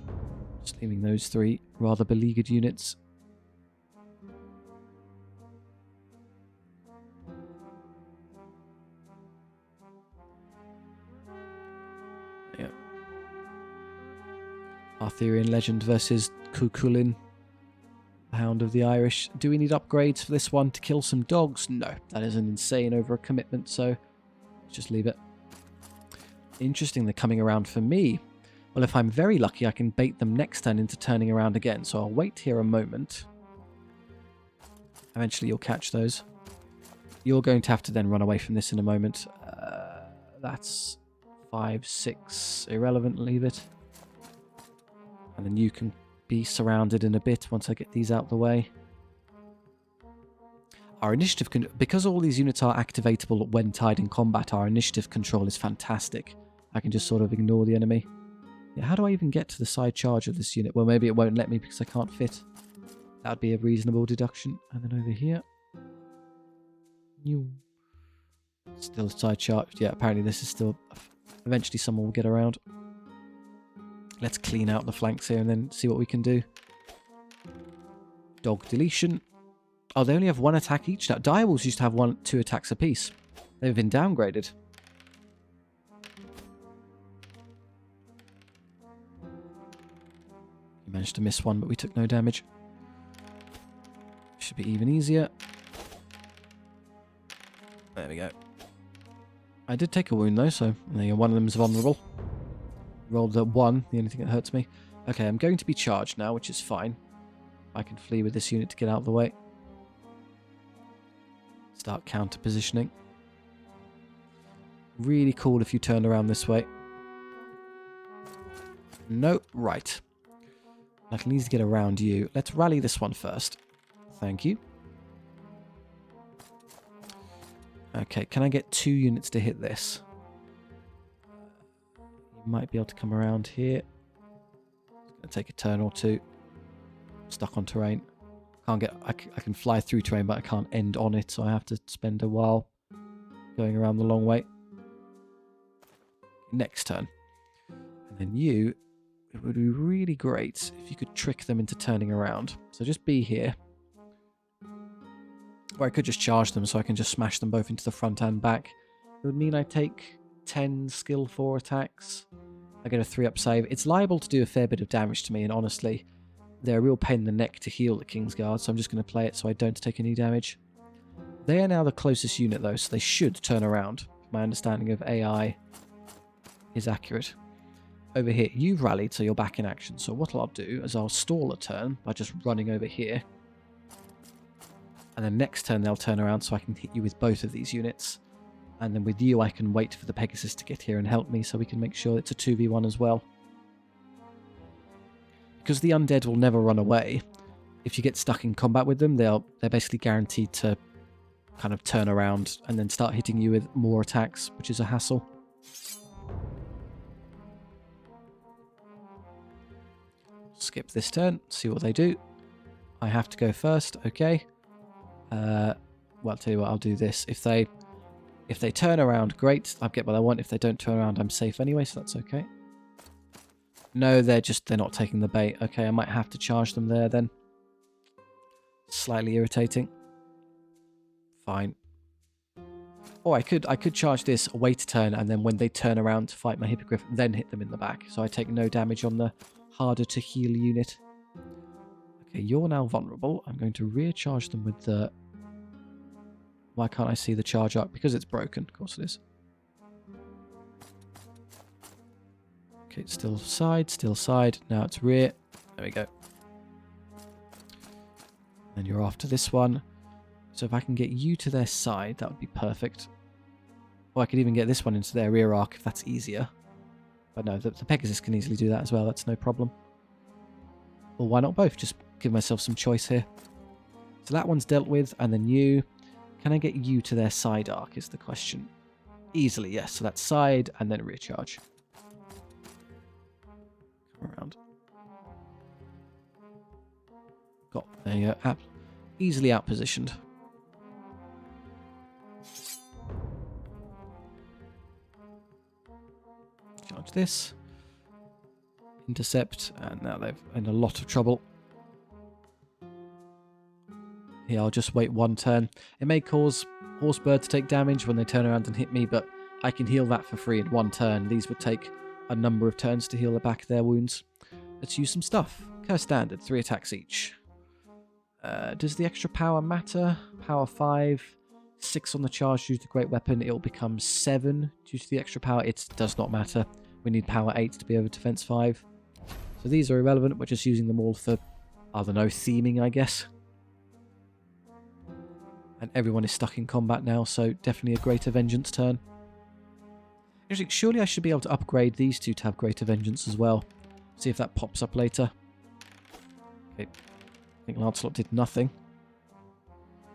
Speaker 1: Just leaving those 3 rather beleaguered units. Yeah. Arthurian legend versus Cuchulainn, the Hound of the Irish. Do we need upgrades for this one to kill some dogs? No, that is an insane over a commitment, so let's just leave it. Interesting, they're coming around for me. Well, if I'm very lucky, I can bait them next turn into turning around again, so I'll wait here a moment. Eventually you'll catch those. You're going to have to then run away from this in a moment. That's 5, 6, irrelevant, leave it. And then you can be surrounded in a bit once I get these out the way. Our initiative, because all these units are activatable when tied in combat, our initiative control is fantastic. I can just sort of ignore the enemy. Yeah, how do I even get to the side charge of this unit? Well, maybe it won't let me because I can't fit. That would be a reasonable deduction. And then over here. Still side charge. Yeah, apparently this is still... Eventually someone will get around. Let's clean out the flanks here and then see what we can do. Dog deletion. Oh, they only have 1 attack each now. Direwolves used to have 2 attacks apiece. They've been downgraded. We managed to miss one, but we took no damage. Should be even easier. There we go. I did take a wound though, so one of them is vulnerable. Rolled the 1, the only thing that hurts me. Okay, I'm going to be charged now, which is fine. I can flee with this unit to get out of the way. Start counter positioning. Really cool if you turn around this way. No, right. I can easily get around you. Let's rally this one first. Thank you. Okay, can I get 2 units to hit this? You might be able to come around here. It's going to take a turn or two. Stuck on terrain. Can't get. I can fly through terrain, but I can't end on it, so I have to spend a while going around the long way. Next turn. And then you, it would be really great if you could trick them into turning around. So just be here. Or I could just charge them so I can just smash them both into the front and back. It would mean I take 10 skill 4 attacks. I get a 3-up save. It's liable to do a fair bit of damage to me, and honestly, they're a real pain in the neck to heal the Kingsguard, so I'm just going to play it so I don't take any damage. They are now the closest unit though, so they should turn around. My understanding of AI is accurate. Over here, you've rallied, so you're back in action. So what I'll do is I'll stall a turn by just running over here. And then next turn they'll turn around so I can hit you with both of these units. And then with you I can wait for the Pegasus to get here and help me so we can make sure it's a 2v1 as well. Because the undead will never run away, if you get stuck in combat with them, they're basically guaranteed to kind of turn around and then start hitting you with more attacks, which is a hassle. Skip this turn, see what they do. I have to go first, okay. Well, I'll tell you what, I'll do this. If they turn around, great, I'll get what I want. If they don't turn around, I'm safe anyway, so that's okay. No, they're not taking the bait. Okay, I might have to charge them there then. Slightly irritating. Fine. Or I could charge this, wait a turn, and then when they turn around to fight my Hippogriff, then hit them in the back. So I take no damage on the harder to heal unit. Okay, you're now vulnerable. I'm going to recharge them with the... Why can't I see the charge arc? Because it's broken. Of course it is. Okay, still side. Now it's rear. There we go. Then you're after this one. So if I can get you to their side, that would be perfect. Or I could even get this one into their rear arc if that's easier. But no, the Pegasus can easily do that as well. That's no problem. Well, why not both? Just give myself some choice here. So that one's dealt with, and then you. Can I get you to their side arc is the question. Easily, yes. So that's side and then rear charge. Come around. There you go. Easily outpositioned. Charge this. Intercept. And now they're in a lot of trouble. Here, I'll just wait one turn. It may cause Horsebird to take damage when they turn around and hit me, but I can heal that for free in one turn. These would take a number of turns to heal the back of their wounds. Let's use some stuff. Curse Standard, 3 attacks each. Does the extra power matter? Power 5, 6 on the charge due to the Great Weapon. It will become 7 due to the extra power. It does not matter. We need power 8 to be over defense 5. So these are irrelevant. We're just using them all for, I don't know, theming, I guess. And everyone is stuck in combat now, so definitely a Greater Vengeance turn. Actually, surely I should be able to upgrade these two to have Greater Vengeance as well. See if that pops up later. Okay. I think Lancelot did nothing.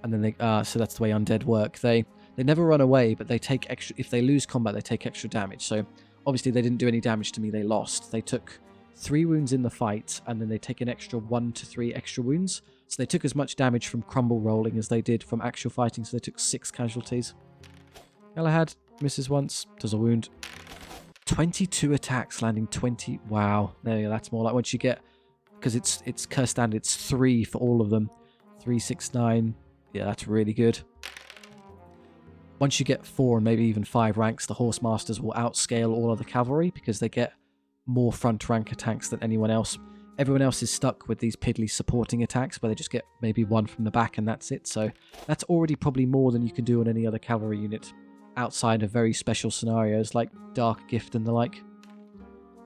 Speaker 1: And then they... so that's the way undead work. They never run away, but they take extra... If they lose combat, they take extra damage. So, obviously, they didn't do any damage to me. They lost. They took 3 wounds in the fight, and then they take an extra 1 to 3 extra wounds. So they took as much damage from crumble rolling as they did from actual fighting, so they took 6 casualties. Galahad misses once, does a wound. 22 attacks, landing 20. Wow, there you go, that's more like once you get... Because it's Curse Standard, it's 3 for all of them. 3, 6, 9. Yeah, that's really good. Once you get 4 and maybe even 5 ranks, the Horse Masters will outscale all of the cavalry because they get more front rank attacks than anyone else. Everyone else is stuck with these piddly supporting attacks where they just get maybe 1 from the back and that's it. So that's already probably more than you can do on any other cavalry unit outside of very special scenarios like Dark Gift and the like.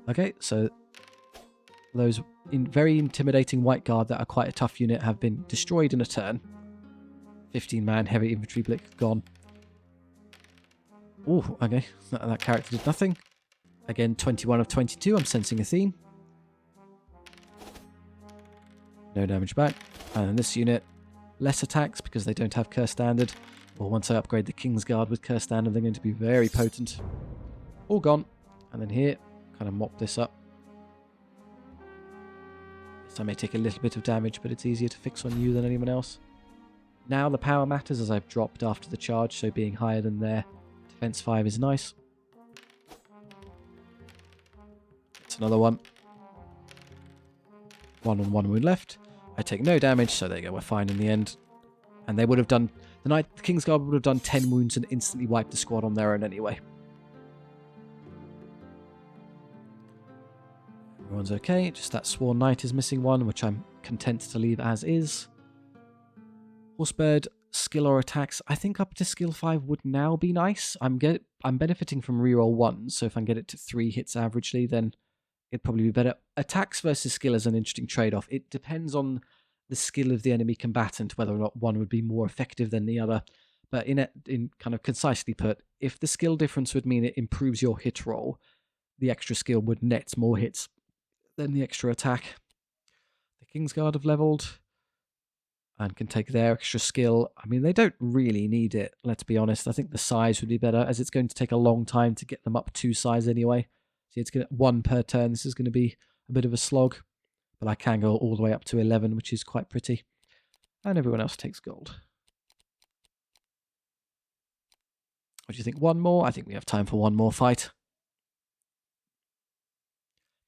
Speaker 1: Okay, so those very intimidating White Guard that are quite a tough unit have been destroyed in a turn. 15-man heavy infantry blick gone. Oh, okay. That character did nothing. Again, 21 of 22. I'm sensing a theme. No damage back. And in this unit, less attacks because they don't have Curse Standard. Or once I upgrade the King's Guard with Curse Standard, they're going to be very potent. All gone. And then here, kind of mop this up. This I may take a little bit of damage, but it's easier to fix on you than anyone else. Now the power matters as I've dropped after the charge, so being higher than their defense 5 is nice. It's another one. 1 on 1 wound left. I take no damage, so there you go, we're fine in the end. And they would have done, the King's Guard would have done 10 wounds and instantly wiped the squad on their own anyway. Everyone's okay, just that Sworn Knight is missing one, which I'm content to leave as is. Horsebird, skill or attacks, I think up to skill 5 would now be nice. I'm benefiting from reroll 1, so if I can get it to 3 hits averagely, then it'd probably be better. Attacks versus skill is an interesting trade-off. It depends on the skill of the enemy combatant, whether or not one would be more effective than the other. But in kind of concisely put, if the skill difference would mean it improves your hit roll, the extra skill would net more hits than the extra attack. The King's Guard have leveled and can take their extra skill. I mean, they don't really need it, let's be honest. I think the size would be better, as it's going to take a long time to get them up 2 size anyway. See, it's going to 1 per turn. This is going to be a bit of a slog, but I can go all the way up to 11, which is quite pretty. And everyone else takes gold. What do you think? One more? I think we have time for one more fight.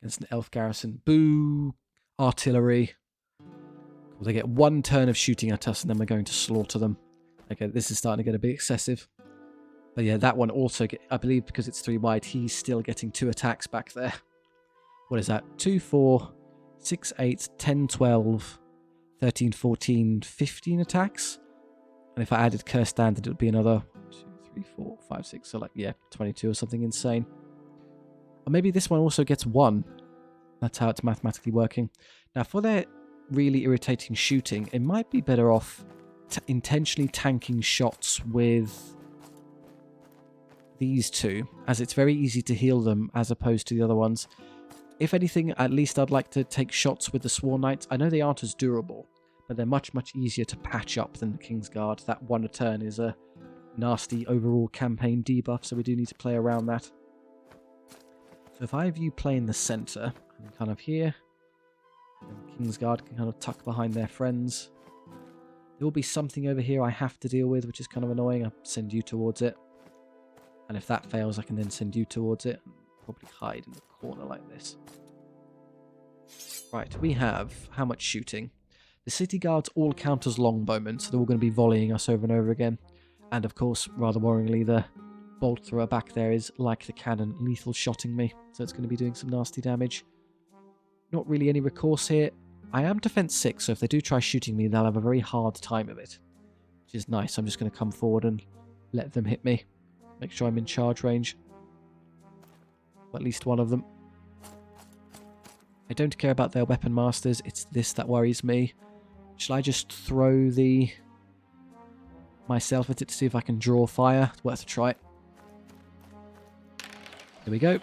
Speaker 1: Against an elf garrison. Boo! Artillery. Well, they get 1 turn of shooting at us and then we're going to slaughter them. Okay, this is starting to get a bit excessive. But yeah, that one also, I believe because it's 3 wide, he's still getting 2 attacks back there. What is that? 2, 4, 6, 8, 10, 12, 13, 14, 15 attacks. And if I added Curse Standard, it would be another 2, 3, 4, 5, 6. So like, yeah, 22 or something insane. Or maybe this one also gets 1. That's how it's mathematically working. Now, for their really irritating shooting, it might be better off intentionally tanking shots with these 2, as it's very easy to heal them as opposed to the other ones. If anything, at least I'd like to take shots with the Sworn Knights. I know they aren't as durable, but they're much, much easier to patch up than the King's Guard. That 1 a turn is a nasty overall campaign debuff, so we do need to play around that. So if I have you play in the centre, and kind of here, and King's Guard can kind of tuck behind their friends. There will be something over here I have to deal with, which is kind of annoying. I'll send you towards it. And if that fails, I can then send you towards it. And probably hide in the corner like this. Right, we have how much shooting? The city guards all count as longbowmen, so they're all going to be volleying us over and over again. And of course, rather worryingly, the bolt thrower back there is, like the cannon, lethal shotting me. So it's going to be doing some nasty damage. Not really any recourse here. I am defense 6, so if they do try shooting me, they'll have a very hard time of it. Which is nice. I'm just going to come forward and let them hit me. Make sure I'm in charge range. At least one of them. I don't care about their weapon masters. It's this that worries me. Shall I just throw myself at it to see if I can draw fire? It's worth a try. There we go.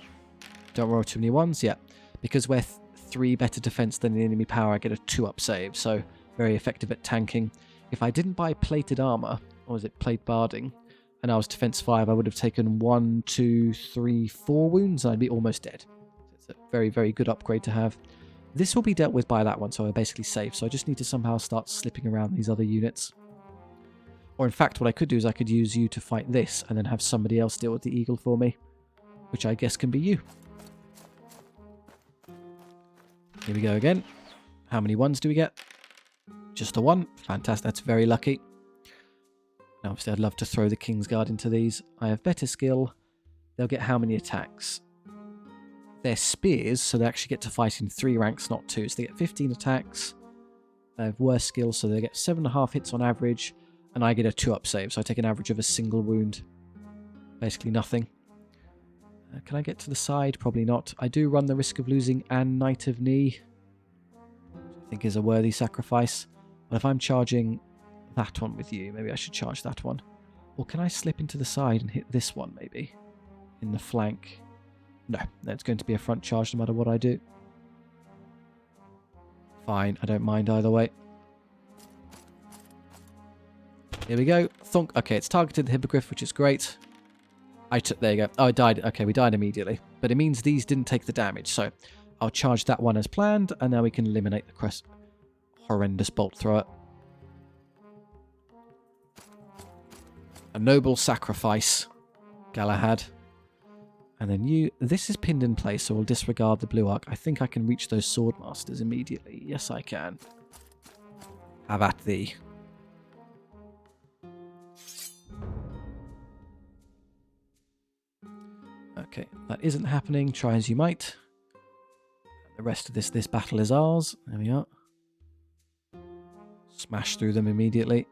Speaker 1: Don't roll too many ones. Yeah. Because we're 3 better defense than the enemy power, I get a 2-up save. So very effective at tanking. If I didn't buy plated armor, or was it plate barding, and I was defense 5, I would have taken 1, 2, 3, 4 wounds, and I'd be almost dead. It's a very, very good upgrade to have. This will be dealt with by that one, so I'm basically safe. So I just need to somehow start slipping around these other units. Or in fact, what I could do is I could use you to fight this, and then have somebody else deal with the eagle for me. Which I guess can be you. Here we go again. How many ones do we get? Just a 1. Fantastic. That's very lucky. Now, obviously, I'd love to throw the King's Guard into these. I have better skill. They'll get how many attacks? They're spears, so they actually get to fight in 3 ranks, not 2. So they get 15 attacks. They have worse skill, so they get 7.5 hits on average. And I get a 2-up save, so I take an average of a single wound. Basically nothing. Can I get to the side? Probably not. I do run the risk of losing an Knight of Knee, which I think is a worthy sacrifice. But if I'm charging that one with you, maybe I should charge that one. Or can I slip into the side and hit this one, maybe? In the flank. No, that's going to be a front charge no matter what I do. Fine, I don't mind either way. Here we go. Thunk. Okay, it's targeted the hippogriff, which is great. There you go. Oh, it died. Okay, we died immediately. But it means these didn't take the damage, so I'll charge that one as planned, and now we can eliminate the horrendous bolt thrower. A noble sacrifice, Galahad. And then you... This is pinned in place, so we'll disregard the blue arc. I think I can reach those swordmasters immediately. Yes, I can. Have at thee. Okay, that isn't happening. Try as you might. The rest of this battle is ours. There we are. Smash through them immediately.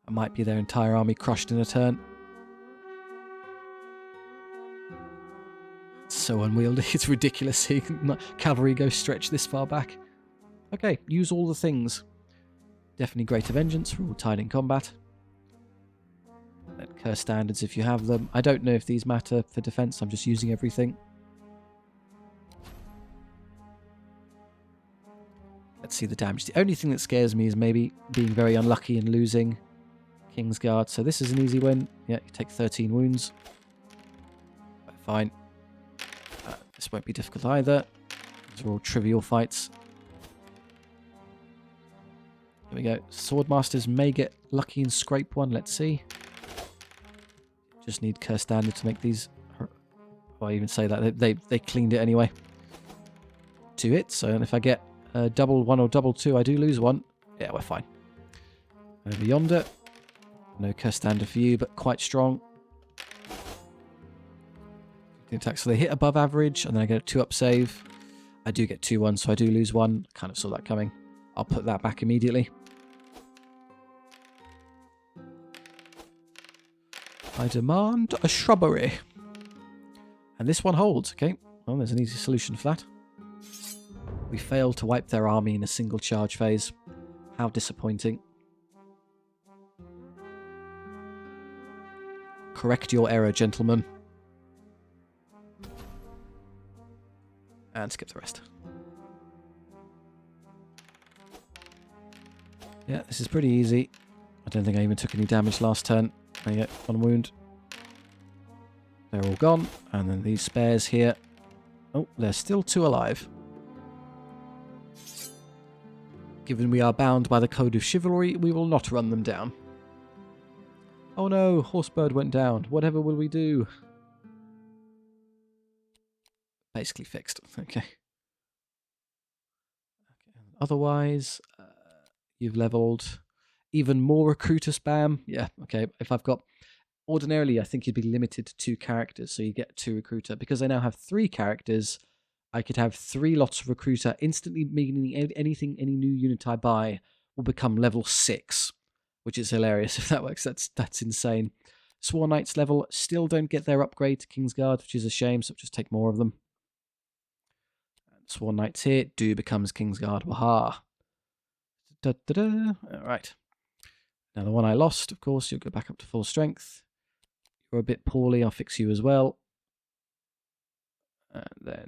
Speaker 1: That might be their entire army crushed in a turn. It's so unwieldy. It's ridiculous seeing cavalry go stretch this far back. Okay, use all the things. Definitely greater vengeance. We're all tied in combat. Then curse standards if you have them. I don't know if these matter for defense. I'm just using everything. Let's see the damage. The only thing that scares me is maybe being very unlucky and losing Kingsguard. So this is an easy win. Yeah, you take 13 wounds. Fine. This won't be difficult either. These are all trivial fights. Here we go. Swordmasters may get lucky and scrape one. Let's see. Just need curse standard to make these... Well, I even say that. They cleaned it anyway. 2 hits. So if I get double 1 or double 2, I do lose 1. Yeah, we're fine. Over yonder. No curse standard for you, but quite strong. The attack, so they hit above average, and then I get a 2-up save. I do get 2-1, so I do lose 1. Kind of saw that coming. I'll put that back immediately. I demand a shrubbery. And this one holds, okay. Well, there's an easy solution for that. We failed to wipe their army in a single charge phase. How disappointing. Correct your error, gentlemen. And skip the rest. Yeah, this is pretty easy. I don't think I even took any damage last turn. I get 1 wound. They're all gone. And then these spares here. Oh, there's still 2 alive. Given we are bound by the code of chivalry, we will not run them down. Oh no, Horsebird went down. Whatever will we do? Basically fixed. Okay. Otherwise, you've leveled even more recruiter spam. Yeah, okay. If I've got... Ordinarily, I think you'd be limited to 2 characters, so you get 2 recruiter. Because I now have 3 characters, I could have 3 lots of recruiter, instantly meaning any new unit I buy will become level 6, which is hilarious if that works. That's insane. Sworn Knights level still don't get their upgrade to Kingsguard, which is a shame, so just take more of them. Sworn Knights here do becomes Kingsguard. Waha. Alright. Now the one I lost, of course, you'll go back up to full strength. You're a bit poorly, I'll fix you as well. And then,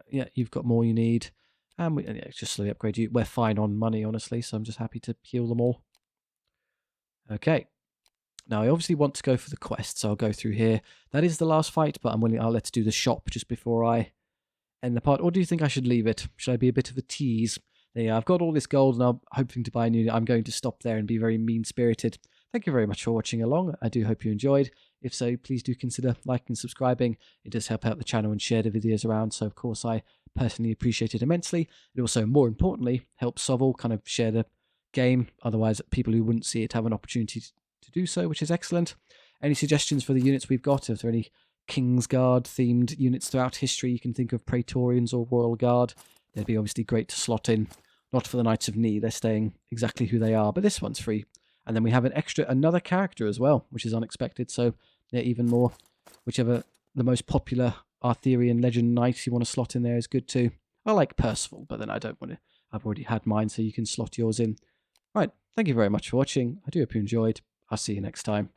Speaker 1: yeah, you've got more you need. And we just slowly upgrade you. We're fine on money, honestly, so I'm just happy to heal them all. Okay. Now, I obviously want to go for the quest, so I'll go through here. That is the last fight, but I'm willing. Let's do the shop just before I end the part. Or do you think I should leave it? Should I be a bit of a tease? There you go. I've got all this gold, and I'm hoping to buy a new... I'm going to stop there and be very mean-spirited. Thank you very much for watching along. I do hope you enjoyed. If so, please do consider liking and subscribing. It does help out the channel and share the videos around, so of course I personally appreciate it immensely. It also, more importantly, helps SOVL kind of share the game. Otherwise, people who wouldn't see it have an opportunity to do so, which is excellent. Any suggestions for the units we've got? If there are any Kingsguard themed units throughout history, you can think of Praetorians or Royal Guard. They'd be obviously great to slot in. Not for the Knights of Knee, they're staying exactly who they are, but this one's free. And then we have another character as well, which is unexpected, so yeah, even more. Whichever the most popular Arthurian legend knight you want to slot in there is good too. I like Percival, but then I don't want to. I've already had mine, so you can slot yours in. Right, thank you very much for watching. I do hope you enjoyed. I'll see you next time.